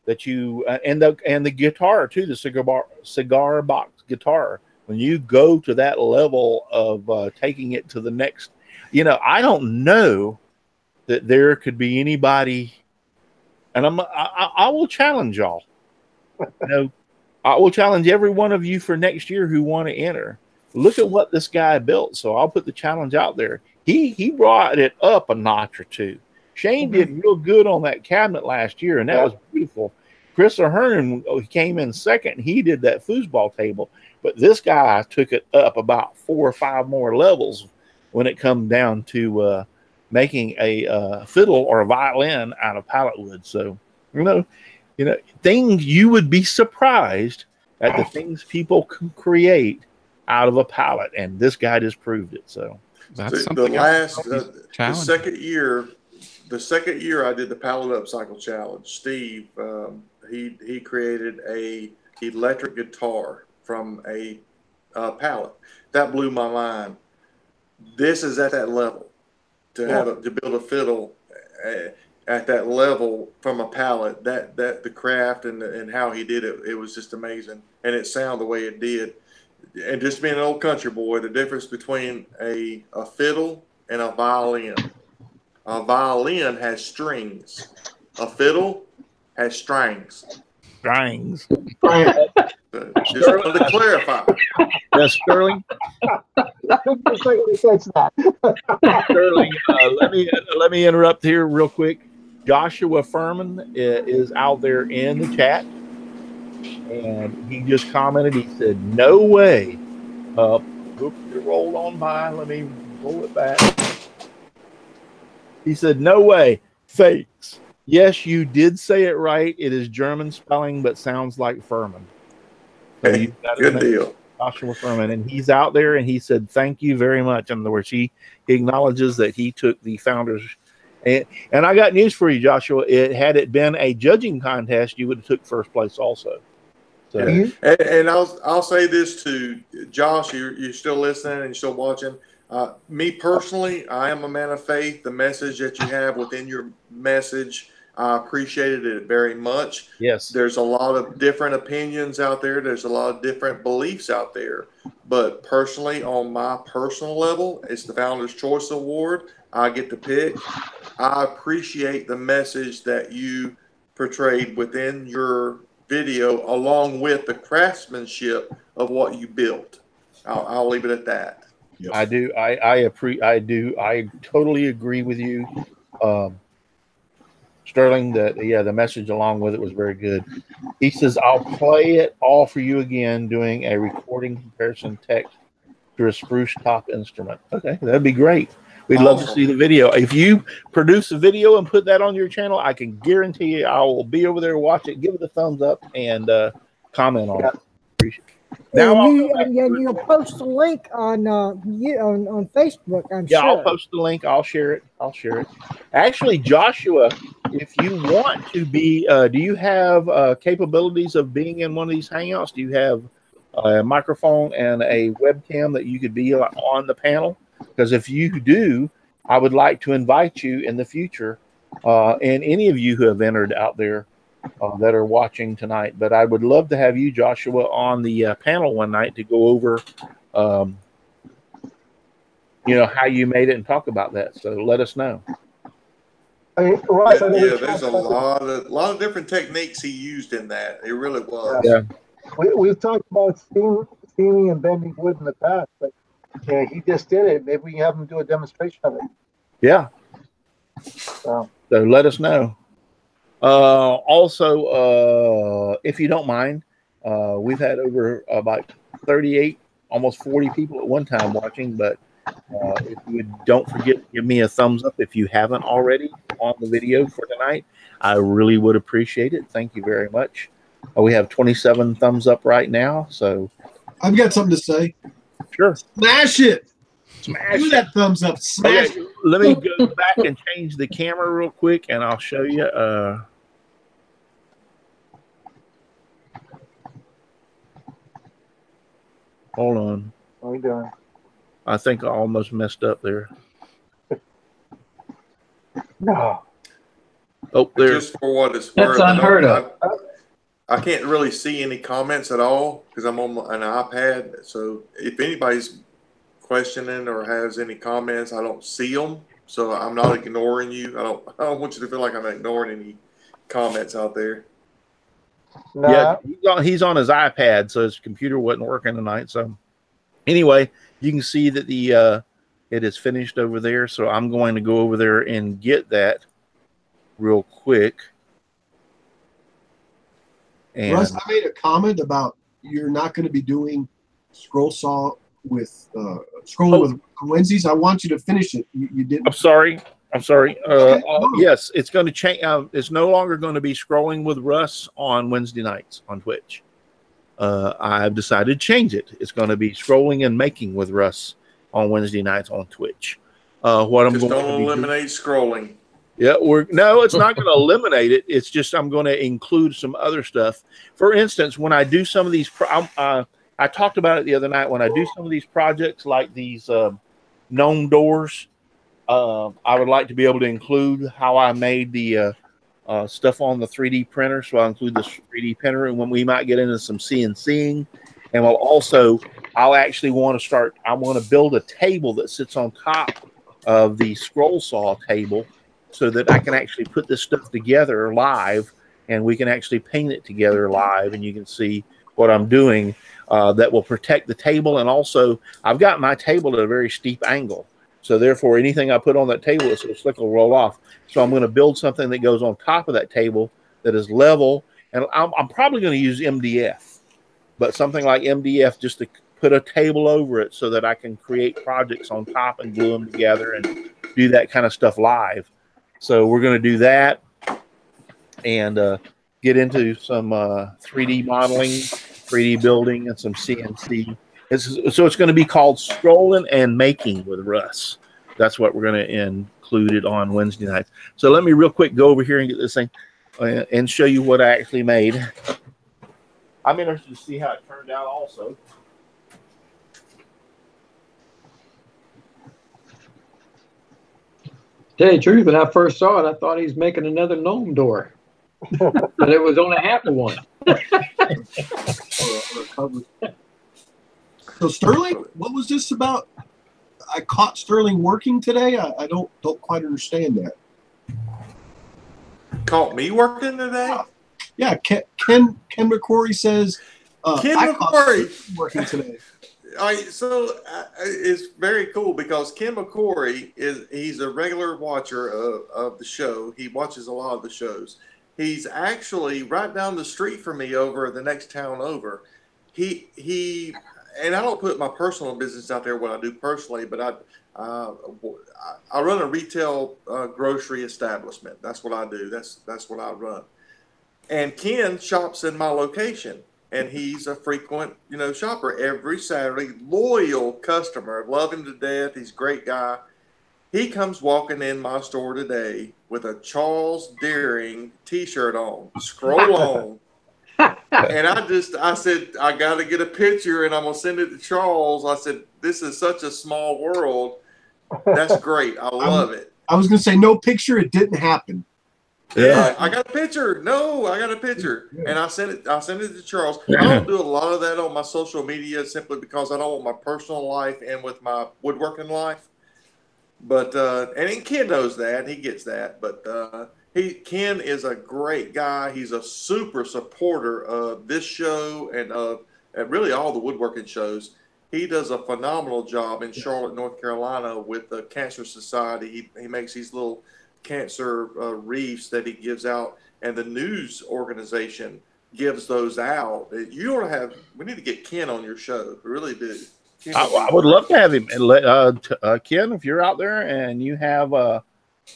that you and the guitar too, the cigar box guitar. When you go to that level of taking it to the next, I don't know that there could be anybody, and I will challenge y'all. I will challenge every one of you for next year who want to enter. Look at what this guy built. So I'll put the challenge out there. He brought it up a notch or two. Shane did real good on that cabinet last year, and that was beautiful. Chris O'Hearn came in second. He did that foosball table. But this guy took it up about 4 or 5 more levels when it comes down to making a fiddle or a violin out of pallet wood. So, things you would be surprised at the things people can create out of a pallet. And this guy just proved it. So that's something. The second year I did the Pallet Up Cycle challenge, Steve, he created a electric guitar from a pallet. That blew my mind. This is at that level to build a fiddle at that level from a pallet. That the craft and how he did it, it was just amazing, and it sounded the way it did. And just being an old country boy, the difference between a fiddle and a violin. A violin has strings. A fiddle has strings. Strings. Just wanted to clarify. Yes, Sterling. Sterling, let me interrupt here real quick. Joshua Furman is out there in the chat, and he just commented. He said, "No way." Oops, it rolled on by. Let me roll it back. He said, "No way, fakes." Yes, you did say it right. It is German spelling, but sounds like Furman. So hey, good deal. Joshua Furman, and he's out there, and he said, "Thank you very much." In other words, he acknowledges that he took the founders. And I got news for you, Joshua. Had it been a judging contest, you would have took first place also. So, and I'll say this to Josh. You're still listening and you're still watching. Me personally, I am a man of faith. The message that you have within your message, I appreciated it very much. Yes. There's a lot of different opinions out there. There's a lot of different beliefs out there. But personally, on my personal level, it's the Founder's Choice Award. I get to pick. I appreciate the message that you portrayed within your video, along with the craftsmanship of what you built. I'll leave it at that. Yep. I do. I totally agree with you, Sterling. The message along with it was very good. He says, "I'll play it all for you again, doing a recording comparison text to a spruce top instrument." Okay, that'd be great. We'd love to see the video. If you produce a video and put that on your channel, I can guarantee you I will be over there, watch it, give it a thumbs up, and comment on it. Appreciate it. Now and you'll post a link on Facebook, I'm sure. Yeah, I'll post the link. I'll share it. Actually, Joshua, if you want to be, do you have capabilities of being in one of these hangouts? Do you have a microphone and a webcam that you could be on the panel? Because if you do, I would like to invite you in the future, and any of you who have entered out there that are watching tonight. But I would love to have you, Joshua, on the panel one night to go over, how you made it and talk about that. So let us know. Russ, there's a lot of different techniques he used in that. It really was. Yeah. We've talked about steaming and bending wood in the past, but he just did it. Maybe we can have him do a demonstration of it. Yeah. So let us know. Also, if you don't mind, we've had over about 38, almost 40 people at one time watching, but if you don't forget to give me a thumbs up if you haven't already on the video for tonight, I really would appreciate it. Thank you very much. We have 27 thumbs up right now, so I've got something to say. Sure. Smash it. Smash Do that thumbs up. Smash it. Let me go back and change the camera real quick, and I'll show you. Hold on. What are you doing? I think I almost messed up there. No. Oh, there. Just for what it's That's worth, unheard of. I can't really see any comments at all because I'm on an iPad. So if anybody's questioning or has any comments, I don't see them. So I'm not ignoring you. I don't want you to feel like I'm ignoring any comments out there. No. Yeah, he's on his iPad, so his computer wasn't working tonight. So anyway, you can see that the it is finished over there. So I'm going to go over there and get that real quick. And Russ, I made a comment about you're not going to be doing scroll saw with scrolling with Wednesdays. I want you to finish it. You didn't. I'm sorry. Okay. Yes, it's going to change. It's no longer going to be scrolling with Russ on Wednesday nights on Twitch. I've decided to change it. It's going to be scrolling and making with Russ on Wednesday nights on Twitch. What I'm Just going don't to eliminate scrolling. Yeah, no, it's not going to eliminate it. It's just I'm going to include some other stuff. For instance, when I do some of these, I talked about it the other night. When I do some of these projects like these gnome doors, I would like to be able to include how I made the stuff on the 3D printer. So I'll include this 3D printer, and when we might get into some CNCing, and I'll actually want to start. I want to build a table that sits on top of the scroll saw table, so that I can actually put this stuff together live, and we can actually paint it together live, and you can see what I'm doing. That will protect the table, and also I've got my table at a very steep angle, so therefore anything I put on that table is so slick will roll off. So I'm going to build something that goes on top of that table that is level, and I'm probably going to use MDF, but something like MDF just to put a table over it so that I can create projects on top and glue them together and do that kind of stuff live. So we're going to do that and get into some 3D modeling, 3D building, and some CNC. So it's going to be called Scrolling and Making with Russ. That's what we're going to include it on Wednesday nights. So let me real quick go over here and get this thing and show you what I actually made. I'm interested to see how it turned out also. Tell you the truth, when I first saw it, I thought he was making another gnome door. But it was only half of one. So Sterling, what was this about? I caught Sterling working today. I don't quite understand that. Caught me working today? Yeah, Ken McCrory says Ken I caught McCrory Sterling working today. It's very cool because Ken McCrory he's a regular watcher of the show. He watches a lot of the shows. He's actually right down the street from me over the next town over. He and I don't put my personal business out there what I do personally, but I run a retail grocery establishment. That's what I do. That's what I run. And Ken shops in my location. And he's a frequent, shopper every Saturday. Loyal customer. Love him to death. He's a great guy. He comes walking in my store today with a Charles Deering T-shirt on. Scroll on. And I said, I got to get a picture and I'm going to send it to Charles. I said, this is such a small world. That's great. I love it. I was going to say no picture. It didn't happen. Yeah, I got a picture. No, I got a picture, and I sent it to Charles. I don't do a lot of that on my social media simply because I don't want my personal life and with my woodworking life. But and Ken knows that, he gets that. But Ken is a great guy. He's a super supporter of this show and of really all the woodworking shows. He does a phenomenal job in Charlotte, North Carolina, with the Cancer Society. He makes these little cancer wreaths that he gives out, and the news organization gives those out. We need to get Ken on your show. We really do. I would love to have him. Ken, if you're out there and you have a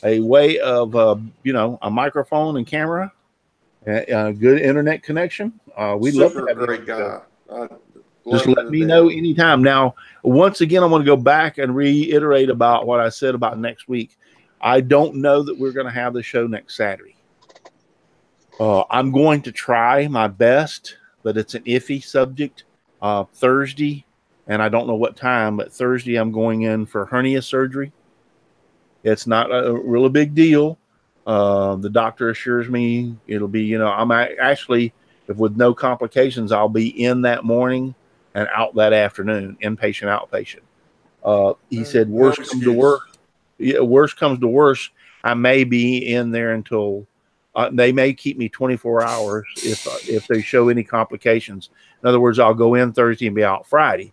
way of, a microphone and camera, a good internet connection, we'd love to have him. Great guy. Just let me know anytime. Now, once again, I'm going to go back and reiterate about what I said about next week. I don't know that we're going to have the show next Saturday. I'm going to try my best, but it's an iffy subject. Thursday and I don't know what time, but Thursday I'm going in for hernia surgery. It's not a really big deal. The doctor assures me it'll be, you know, I'm actually, if with no complications, I'll be in that morning and out that afternoon, inpatient, outpatient. He said, worst comes to worst. Yeah, worst comes to worst, I may be in there until they may keep me 24 hours if they show any complications. In other words, I'll go in Thursday and be out Friday.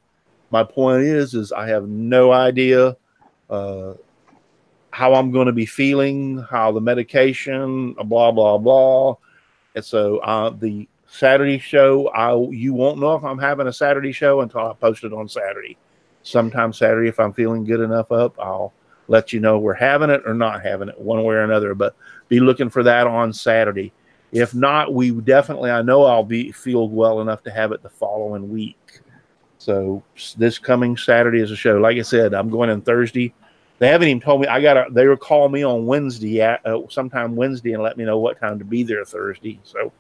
My point is I have no idea how I'm going to be feeling, how the medication, blah, blah, blah. And so the Saturday show, you won't know if I'm having a Saturday show until I post it on Saturday. Sometime Saturday, if I'm feeling good enough I'll let you know we're having it or not having it, one way or another. But be looking for that on Saturday. If not, we definitely, I know I'll feel well enough to have it the following week. So this coming Saturday is a show. Like I said, I'm going in Thursday. They haven't even told me. They will call me on Wednesday, sometime Wednesday, and let me know what time to be there Thursday. So,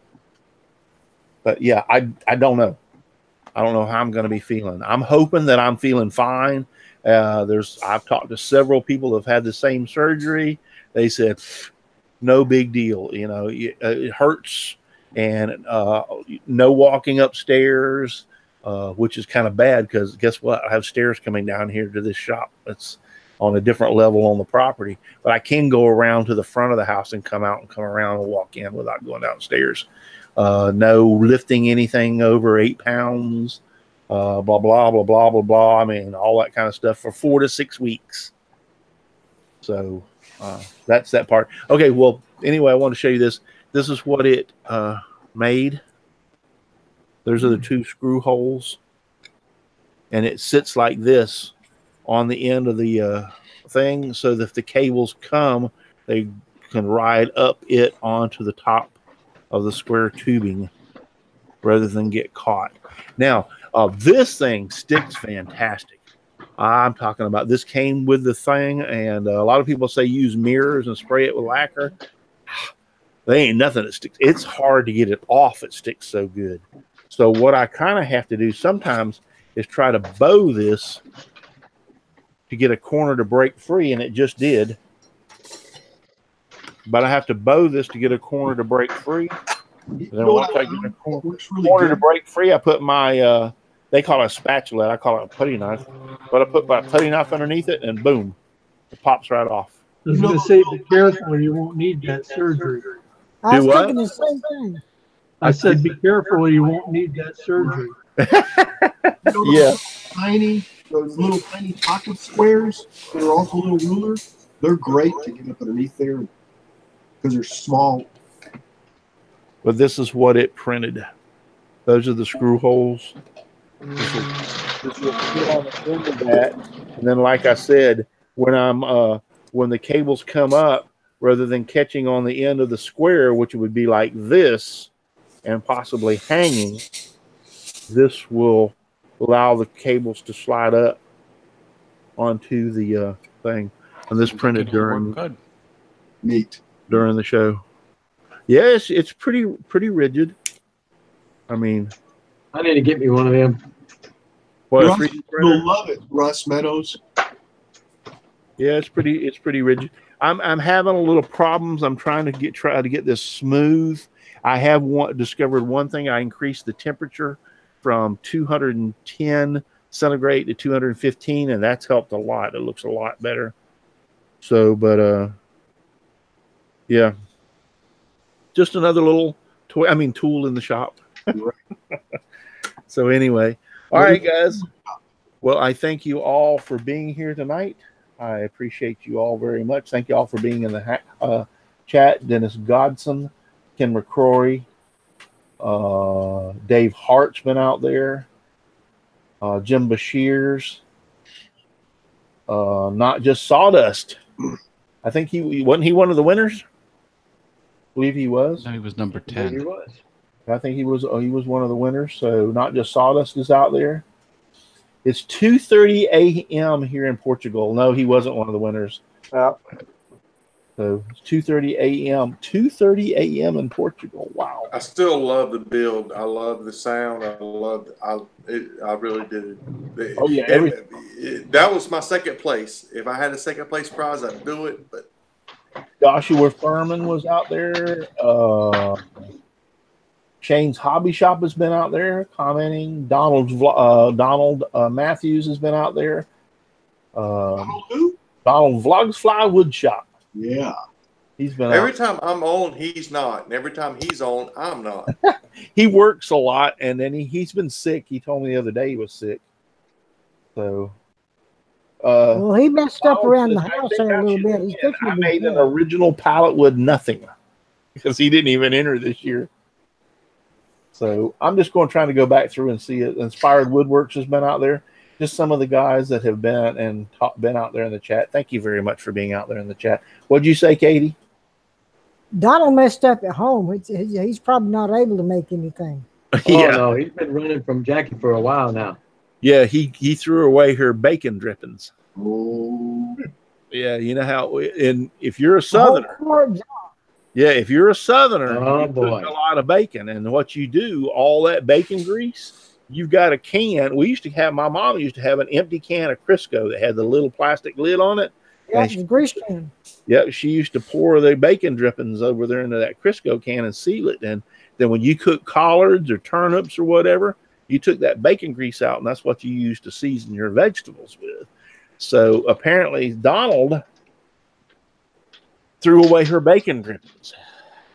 but yeah, I don't know. I don't know how I'm going to be feeling. I'm hoping that I'm feeling fine. I've talked to several people who have had the same surgery. They said, no big deal. You know, it hurts, and no walking upstairs, which is kind of bad because guess what? I have stairs coming down here to this shop. It's on a different level on the property, but I can go around to the front of the house and come out and come around and walk in without going downstairs. No lifting anything over 8 pounds, blah, blah, blah, blah, blah, blah. I mean, all that kind of stuff for 4 to 6 weeks. So that's that part. Okay, well, anyway, I want to show you this. This is what it made. Those are the 2 screw holes. And it sits like this on the end of the thing, so that if the cables come, they can ride up it onto the top of the square tubing rather than get caught. Now, this thing sticks fantastic. I'm talking about this came with the thing, and a lot of people say use mirrors and spray it with lacquer. They ain't nothing that sticks. It's hard to get it off. It sticks so good. So what I kind of have to do sometimes is try to bow this to get a corner to break free, and it just did. But I have to bow this to get a corner to break free. And then once I get a corner to break free, I put my, they call it a spatula. I call it a putty knife. But I put my putty knife underneath it, and boom, it pops right off. I was going to say, be careful, you won't need that surgery. I was thinking the same thing. I said, be careful, you won't need that surgery. Yeah. Those little tiny pocket squares that are also little rulers, they're great to get up underneath there because they're small. But this is what it printed. Those are the screw holes. This will fit on the end of that. And then, like I said, when when the cables come up, rather than catching on the end of the square, which would be like this and possibly hanging, this will allow the cables to slide up onto the thing. And this printed during the show. Yes, it's pretty rigid. I mean, I need to get me one of them. What, Russ, you'll love it, Russ Meadows. Yeah, it's pretty rigid. I'm having a little problems. I'm trying to get this smooth. I have discovered one thing. I increased the temperature from 210 centigrade to 215, and that's helped a lot. It looks a lot better. So, but yeah, just another little tool in the shop. So anyway, all right, guys. Well, I thank you all for being here tonight. I appreciate you all very much. Thank you all for being in the chat. Dennis Godson, Ken McCrory, Dave Hart's been out there. Jim Bashir's. Not Just Sawdust. I think he wasn't one of the winners. I believe he was. No, he was number 10. He was. I think he was one of the winners. So Not Just Sawdust is out there. It's 2:30 a.m. here in Portugal. No, he wasn't one of the winners. So it's 2:30 a.m. 2:30 a.m. in Portugal. Wow. I still love the build. I love the sound. I really do. Oh yeah. That was my second place. If I had a second place prize, I'd do it. But Joshua Furman was out there. Shane's Hobby Shop has been out there commenting. Donald Matthews has been out there. Donald Vlogs Fly Wood Shop. Yeah. He's been every out. time I'm on, he's not. And every time he's on, I'm not. He works a lot, and then he's been sick. He told me the other day he was sick. So well, he messed up around the house there a little bit. He's I made an original pallet wood nothing because he didn't even enter this year. So I'm just going to try to go back through and see it. Inspired Woodworks has been out there. Just some of the guys that have been out there in the chat. Thank you very much for being out there in the chat. What'd you say, Katie? Donald messed up at home. He's probably not able to make anything. Yeah. Oh, no, he's been running from Jackie for a while now. Yeah, he threw away her bacon drippings. Oh. Yeah, you know how if you're a Southerner. Yeah, if you're a Southerner, you cook a lot of bacon, and what you do, all that bacon grease, you've got a can. My mom used to have an empty can of Crisco that had the little plastic lid on it. Yeah, it's a grease can. Yeah, she used to pour the bacon drippings over there into that Crisco can and seal it. And then when you cook collards or turnips or whatever, you took that bacon grease out, and that's what you used to season your vegetables with. So apparently Donald threw away her bacon drippings.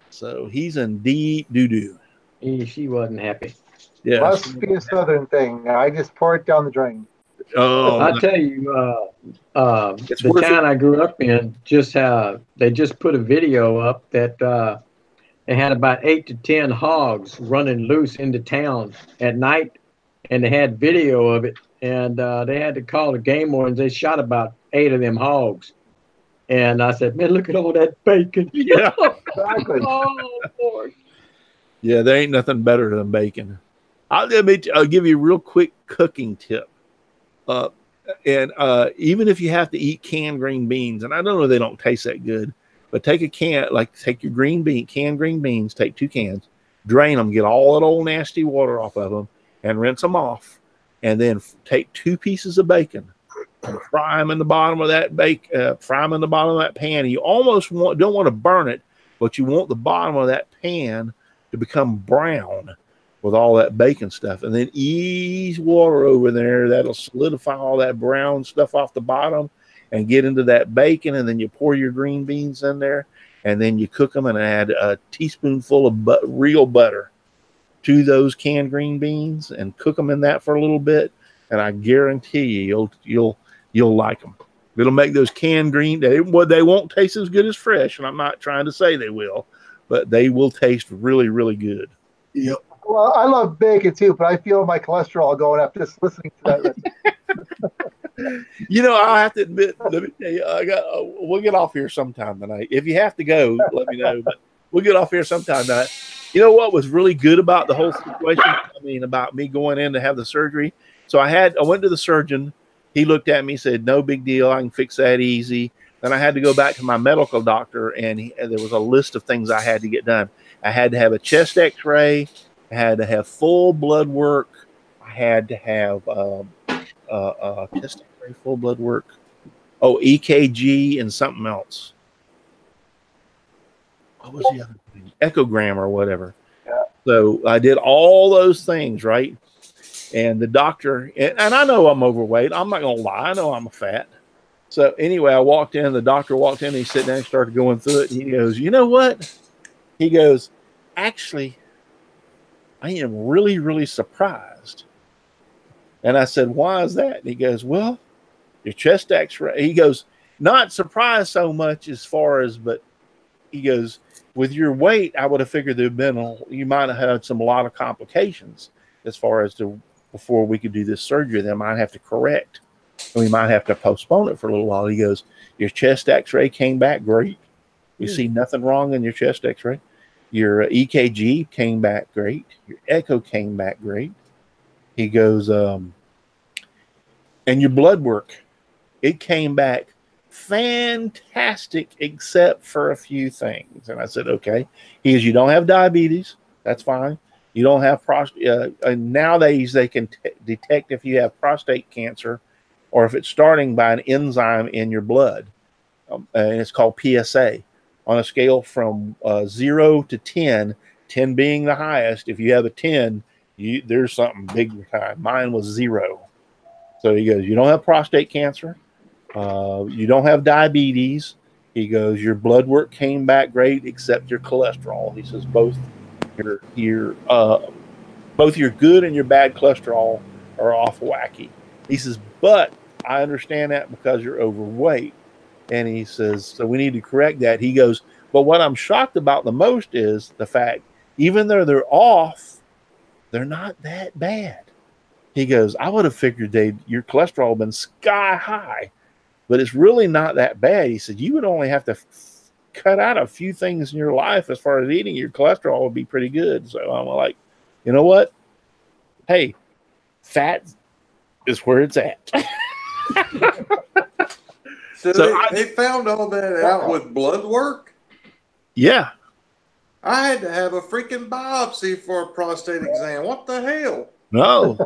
So he's in deep doo-doo. She wasn't happy. Yeah. Must be a Southern thing. I just pour it down the drain. Oh, I'll tell you, the town I grew up in they just put a video up that they had about 8 to 10 hogs running loose into town at night, and they had video of it, and they had to call the game wardens. They shot about 8 of them hogs, and I said, "Man, look at all that bacon!" Yeah, exactly. Oh Lord. Yeah, there ain't nothing better than bacon. I'll give you a real quick cooking tip. Even if you have to eat canned green beans, and I don't know, they don't taste that good, but take your canned green beans, take 2 cans, drain them, get all that old nasty water off of them, and rinse them off, and then take 2 pieces of bacon and fry them in the bottom of that pan. You almost don't want to burn it, but you want the bottom of that pan to become brown with all that bacon stuff, and then ease water over there. That'll solidify all that brown stuff off the bottom and get into that bacon, and then you pour your green beans in there, and then you cook them and add a teaspoonful of real butter to those canned green beans and cook them in that for a little bit, and I guarantee you'll like them. It'll make those canned green, they won't taste as good as fresh, and I'm not trying to say they will, but they will taste really, really good. Yep. Well, I love bacon too, but I feel my cholesterol going up just listening to that recipe. You know, I have to admit, let me tell you, we'll get off here sometime tonight. If you have to go, let me know, but we'll get off here sometime tonight. You know what was really good about the whole situation? I mean, about me going in to have the surgery. So I went to the surgeon. He looked at me, said, "No big deal. I can fix that easy." Then I had to go back to my medical doctor, and there was a list of things I had to get done. I had to have a chest X-ray. I had to have full blood work. I had to have chest X-ray, full blood work. Oh, EKG and something else. What was the other thing? Echogram or whatever. Yeah. So I did all those things, right? And the doctor, and I know I'm overweight. I'm not going to lie. I know I'm fat. So anyway, I walked in. The doctor walked in. He sat down and started going through it. And he goes, "You know what?" He goes, "Actually, I am really, really surprised." And I said, "Why is that?" And he goes, "Well, your chest X-ray." He goes, "Not surprised so much as far as, but," he goes, "with your weight, I would have figured you might have had a lot of complications as far as before we could do this surgery. They might have to correct, and we might have to postpone it for a little while." He goes, "Your chest X-ray came back great. You see nothing wrong in your chest X-ray. Your EKG came back great. Your echo came back great." He goes, "And your blood work, it came back fantastic except for a few things. And I said, okay. He goes, you don't have diabetes. That's fine. You don't have prostate. Nowadays, they can detect if you have prostate cancer or if it's starting by an enzyme in your blood. And it's called PSA. On a scale from 0 to 10, 10 being the highest, if you have a 10, there's something big behind. Mine was 0. So he goes, you don't have prostate cancer. You don't have diabetes. He goes, your blood work came back great except your cholesterol. He says both your good and your bad cholesterol are off wacky. He says, but I understand that because you're overweight. And he says, so we need to correct that. He goes, but what I'm shocked about the most is the fact, even though they're off, they're not that bad. He goes, I would have figured your cholesterol would have been sky high, but it's really not that bad. He said, you would only have to cut out a few things in your life as far as eating. Your cholesterol would be pretty good. So I'm like, you know what? Hey, fat is where it's at. So they found all that out with blood work? Yeah. I had to have a freaking biopsy for a prostate exam. What the hell? No,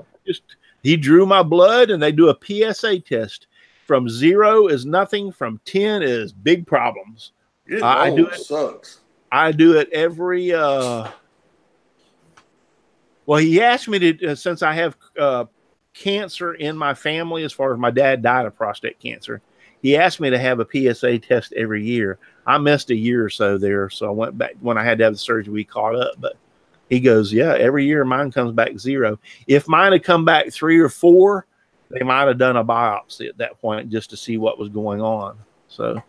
he drew my blood and they do a PSA test. From 0 is nothing. From 10 is big problems. I do it. Sucks. I do it every. Well, he asked me to since I have cancer in my family. As far as my dad died of prostate cancer, he asked me to have a PSA test every year. I missed a year or so there, so I went back when I had to have the surgery. We caught up, but he goes, yeah, every year mine comes back 0. If mine had come back 3 or 4, they might have done a biopsy at that point just to see what was going on. So,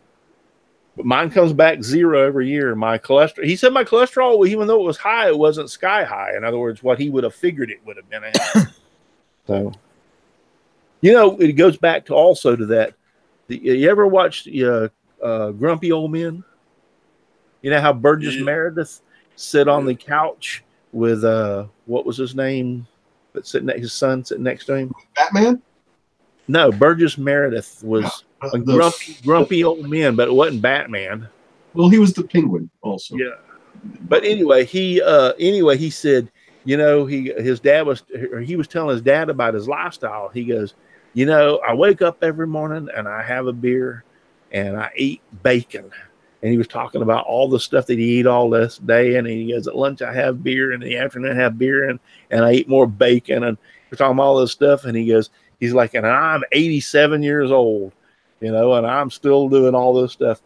but mine comes back 0 every year. My cholesterol, he said my cholesterol, even though it was high, it wasn't sky high. In other words, what he would have figured it would have been at. So, you know, it goes back to also to that. You ever watched Grumpy Old Men? You know how Burgess Meredith sit on the couch with what was his name? His son sitting next to him. Batman? No, Burgess Meredith was a grumpy old man, but it wasn't Batman. Well, he was the Penguin also. Yeah, but anyway, he said, you know, he was telling his dad about his lifestyle. He goes, you know, I wake up every morning and I have a beer and I eat bacon. And he was talking about all the stuff that he eat all this day. And he goes, at lunch, I have beer. And in the afternoon, I have beer. And I eat more bacon. And we're talking about all this stuff. And he goes, he's like, and I'm 87 years old, you know, and I'm still doing all this stuff.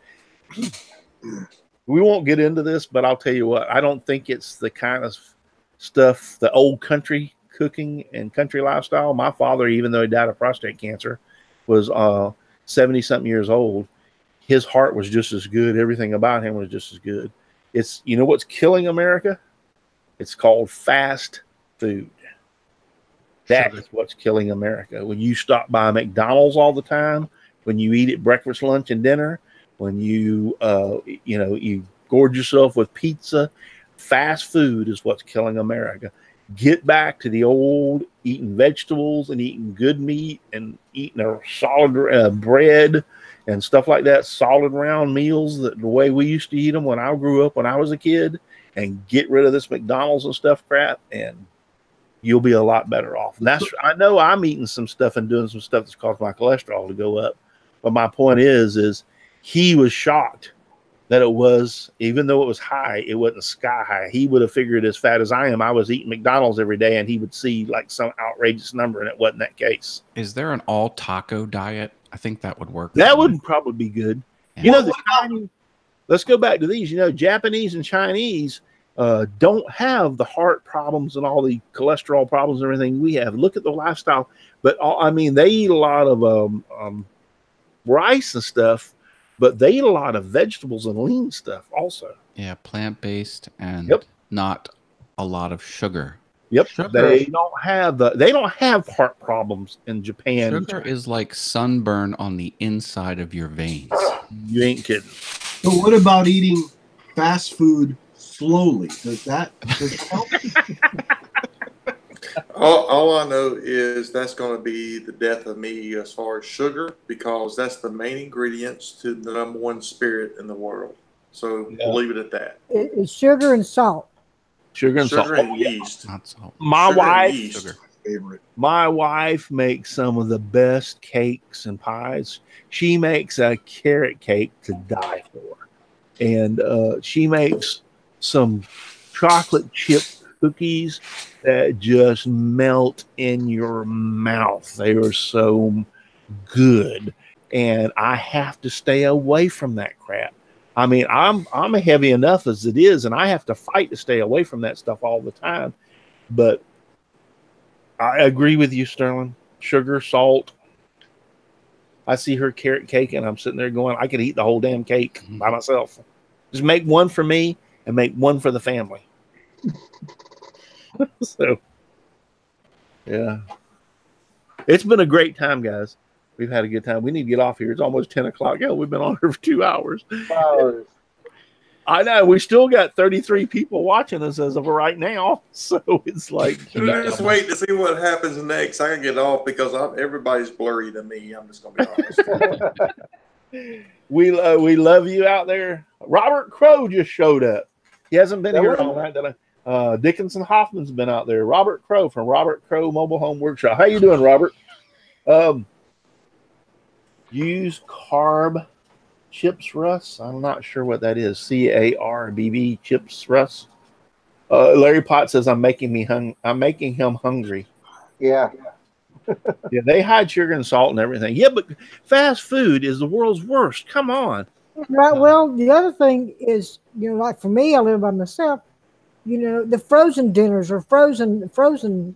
We won't get into this, but I'll tell you what, I don't think it's the kind of stuff, the old country cooking and country lifestyle. My father, even though he died of prostate cancer, was 70-something years old. His heart was just as good. Everything about him was just as good. It's, you know what's killing America? It's called fast food. That is what's killing America. When you stop by McDonald's all the time, when you eat at breakfast, lunch, and dinner, when you, you gorge yourself with pizza, fast food is what's killing America. Get back to the old eating vegetables and eating good meat and eating a solid bread and stuff like that, solid round meals the way we used to eat them when I grew up, when I was a kid, and get rid of this McDonald's and stuff crap, and you'll be a lot better off. And that's, I know I'm eating some stuff and doing some stuff that's caused my cholesterol to go up. But my point is he was shocked that it was, even though it was high, it wasn't sky high. He would have figured, as fat as I am, I was eating McDonald's every day, and he would see like some outrageous number, and it wasn't that case. Is there an all taco diet? I think that would work. That would probably be good. Yeah. You know, the Chinese, let's go back to these. You know, Japanese and Chinese don't have the heart problems and all the cholesterol problems and everything we have. Look at the lifestyle. But I mean, they eat a lot of rice and stuff, but they eat a lot of vegetables and lean stuff also. Yeah, plant-based and not a lot of sugar. Yep, sugar. They don't have heart problems in Japan. Sugar is like sunburn on the inside of your veins. You ain't kidding. So what about eating fast food slowly? Does that help? All I know is that's going to be the death of me as far as sugar, because that's the main ingredients to the #1 spirit in the world. So we'll leave it at that. It's sugar and salt. Sugar and salt. Sugar and yeast. Not salt. My Sugar and wife, yeast. Favorite. my wife makes some of the best cakes and pies. She makes a carrot cake to die for, and she makes some chocolate chip cookies that just melt in your mouth. They are so good, and I have to stay away from that crap. I mean, I'm heavy enough as it is, and I have to fight to stay away from that stuff all the time. But I agree with you, Sterling. Sugar, salt. I see her carrot cake, and I'm sitting there going, I could eat the whole damn cake by myself. Just make one for me and make one for the family. So, yeah. It's been a great time, guys. We've had a good time. We need to get off here. It's almost 10 o'clock. Yeah, we've been on here for 2 hours. I know. We still got 33 people watching us as of right now. So it's like. Just wait to see what happens next. I can get off because everybody's blurry to me. I'm just going to be honest. We love you out there. Robert Crow just showed up. He hasn't been here all night. Dickinson Hoffman's been out there. Robert Crow from Robert Crow Mobile Home Workshop. How you doing, Robert? Use carb chips, Russ. I'm not sure what that is. CARBB chips, Russ. Larry Potts says I'm making him hungry. Yeah. Yeah, they hide sugar and salt and everything. Yeah, but fast food is the world's worst. Come on. Right. Well, the other thing is, like for me, I live by myself. The frozen dinners or frozen meals and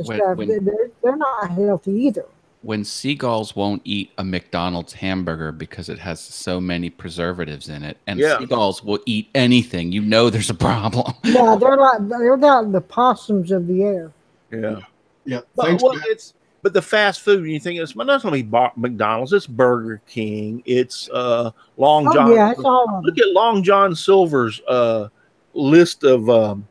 stuff. They're not healthy either. When seagulls won't eat a McDonald's hamburger because it has so many preservatives in it, and seagulls will eat anything, there's a problem. Yeah, they're like the possums of the air. Yeah. Yeah. But the fast food, you think it's not going to be McDonald's, it's Burger King, it's Long John. Yeah, it's all. Look at Long John Silver's list of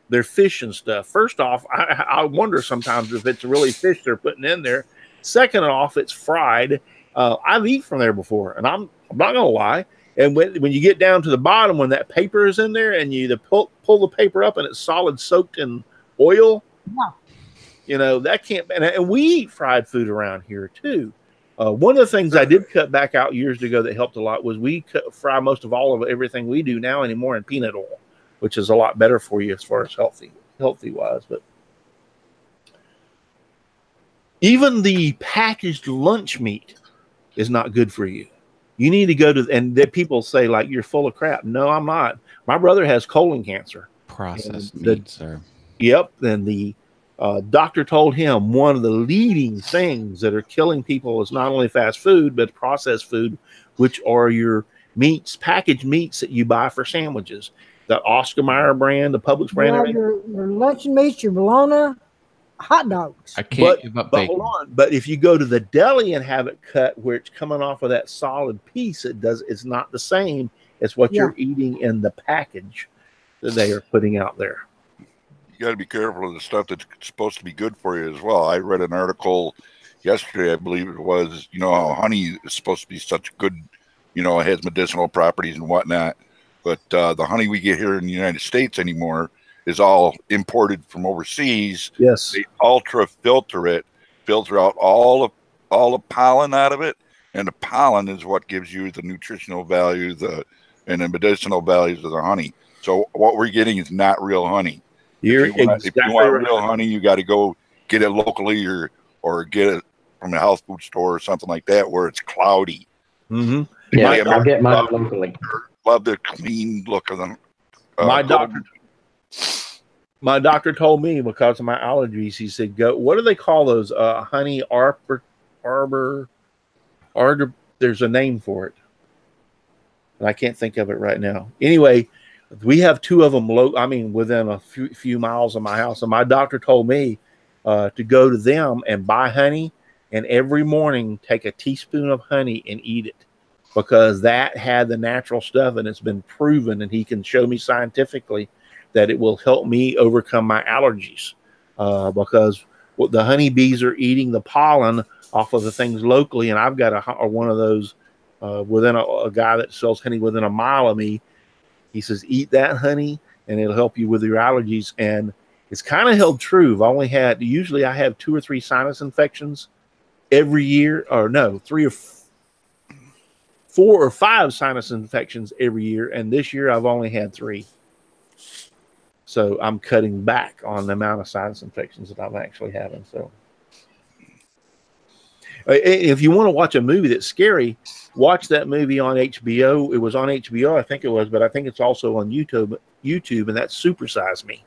their fish and stuff. First off, I wonder sometimes if it's really fish they're putting in there. Second off, it's fried. I've eaten from there before, and I'm not gonna lie. And when you get down to the bottom, when that paper is in there, and you pull the paper up, and it's solid soaked in oil, that can't. And we eat fried food around here too. One of the things I did cut back out years ago that helped a lot was we fry most of everything we do now anymore in peanut oil, which is a lot better for you as far as healthy wise. But even the packaged lunch meat is not good for you. You need to go and people say, like, you're full of crap. No, I'm not. My brother has colon cancer. Processed meat, sir. Yep. And the doctor told him one of the leading things that are killing people is not only fast food, but processed food, which are your meats, packaged meats that you buy for sandwiches. The Oscar Mayer brand, the Publix brand. Your luncheon meats, your bologna, hot dogs. I can't give up bacon. Hold on. But if you go to the deli and have it cut where it's coming off of that solid piece, it's not the same as what you're eating in the package that they are putting out there. You got to be careful of the stuff that's supposed to be good for you as well. I read an article yesterday, I believe it was, how honey is supposed to be such good, it has medicinal properties and whatnot. But the honey we get here in the United States anymore is all imported from overseas. Yes. They ultra filter it, filter out all the pollen out of it, and the pollen is what gives you the nutritional value, and the medicinal values of the honey. So what we're getting is not real honey. If you want real honey, you got to go get it locally or get it from a health food store or something like that where it's cloudy. Mm-hmm. Yeah, I'll get mine locally. Love the clean look of them. My doctor told me, because of my allergies, he said, "Go. What do they call those? Honey arbor. There's a name for it, and I can't think of it right now. Anyway, we have two of them. Within a few miles of my house. And my doctor told me to go to them and buy honey, and every morning take a teaspoon of honey and eat it, because that had the natural stuff, and it's been proven. And he can show me scientifically that it will help me overcome my allergies, because the honeybees are eating the pollen off of the things locally, and I've got one of those within a guy that sells honey within a mile of me. He says, eat that honey and it'll help you with your allergies. And it's kind of held true. Usually I have 2 or 3 sinus infections every year, or no, 4 or 5 sinus infections every year. And this year I've only had 3. So I'm cutting back on the amount of sinus infections that I'm actually having. So if you want to watch a movie that's scary, watch that movie on HBO. It was on HBO, I think it was, but I think it's also on YouTube, and that's Super Size Me.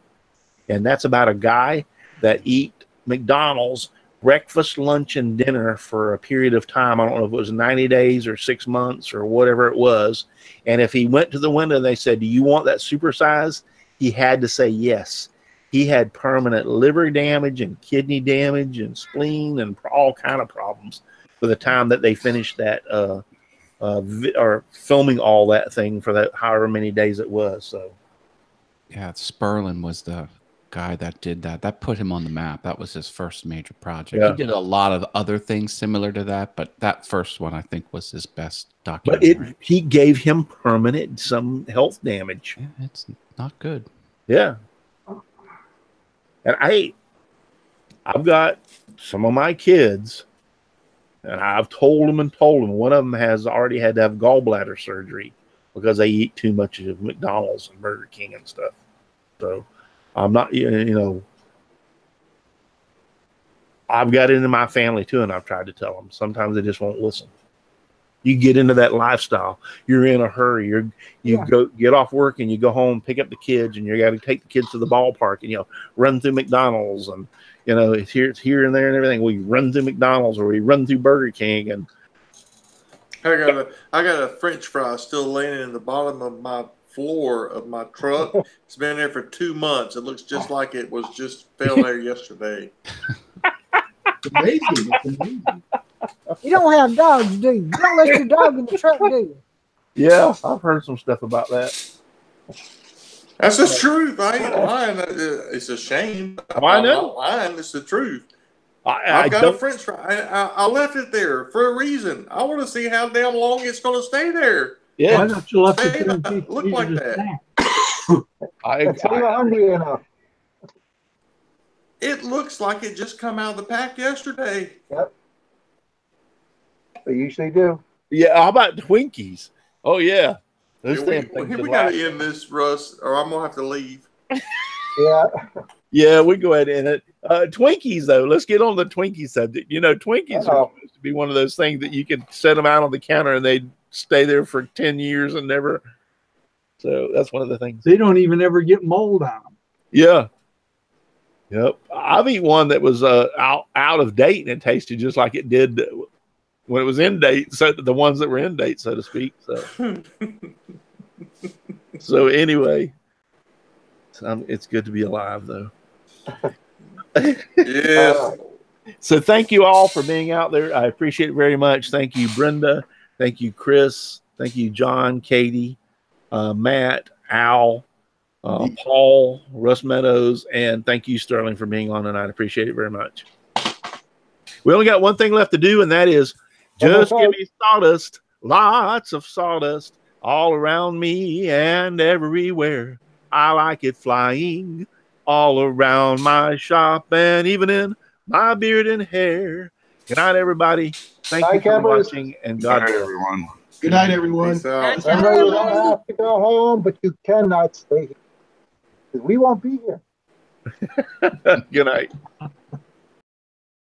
And that's about a guy that eat McDonald's breakfast, lunch, and dinner for a period of time. I don't know if it was 90 days or 6 months or whatever it was. And if he went to the window and they said, do you want that super size? He had to say yes. He had permanent liver damage and kidney damage and spleen and all kind of problems for the time that they finished that or filming all that thing for that however many days it was. So yeah, Sperlin was the guy that did that. That put him on the map. That was his first major project. Yeah. He did a lot of other things similar to that, but that first one I think was his best documentary. But he gave him permanent some health damage. Yeah, it's not good. Yeah. And I've got some of my kids, and I've told them. One of them has already had to have gallbladder surgery because they eat too much of McDonald's and Burger King and stuff. So I'm not, I've got it in my family too, and I've tried to tell them. Sometimes they just won't listen. You get into that lifestyle, you're in a hurry. You go get off work and you go home, pick up the kids, and you got to take the kids to the ballpark, and run through McDonald's, and it's here and there and everything. We run through McDonald's or we run through Burger King, and I got a French fry still laying in the bottom of my floor of my truck. It's been there for 2 months. It looks just like it was just fell there yesterday. It's amazing. It's amazing. You don't have dogs, do you? You don't let your dog in the truck, do you? Yeah, I've heard some stuff about that. That's the truth. I ain't lying. It's a shame. I know. I'm not lying. It's the truth. I've got a French fry. I left it there for a reason. I want to see how damn long it's going to stay there. Yeah. Why don't you left it there? Look like that. I'm hungry enough. It looks like it just come out of the pack yesterday. Yep. They usually do. Yeah, how about Twinkies? Oh, yeah. We got to end this, Russ, or I'm going to have to leave. Yeah. Yeah, we go ahead and end it. Twinkies, though. Let's get on the Twinkie subject. Twinkies are supposed to be one of those things that you can set them out on the counter and they stay there for 10 years and never. So that's one of the things. They don't even ever get mold on them. Yeah. Yep. I've eaten one that was out of date and it tasted just like it did when it was in date. So the ones that were in date, so to speak. So anyway, it's good to be alive, though. Yeah. So thank you all for being out there. I appreciate it very much. Thank you, Brenda. Thank you, Chris. Thank you, John, Katie, Matt, Al, Paul, Russ Meadows, and thank you, Sterling, for being on tonight. I appreciate it very much. We only got one thing left to do, and that is just give me sawdust, lots of sawdust all around me and everywhere. I like it flying all around my shop and even in my beard and hair. Good night, everybody. Thank you for watching, and God bless everyone. Good night, everyone. Remember, you don't have to go home, but you cannot stay here. We won't be here. Good night.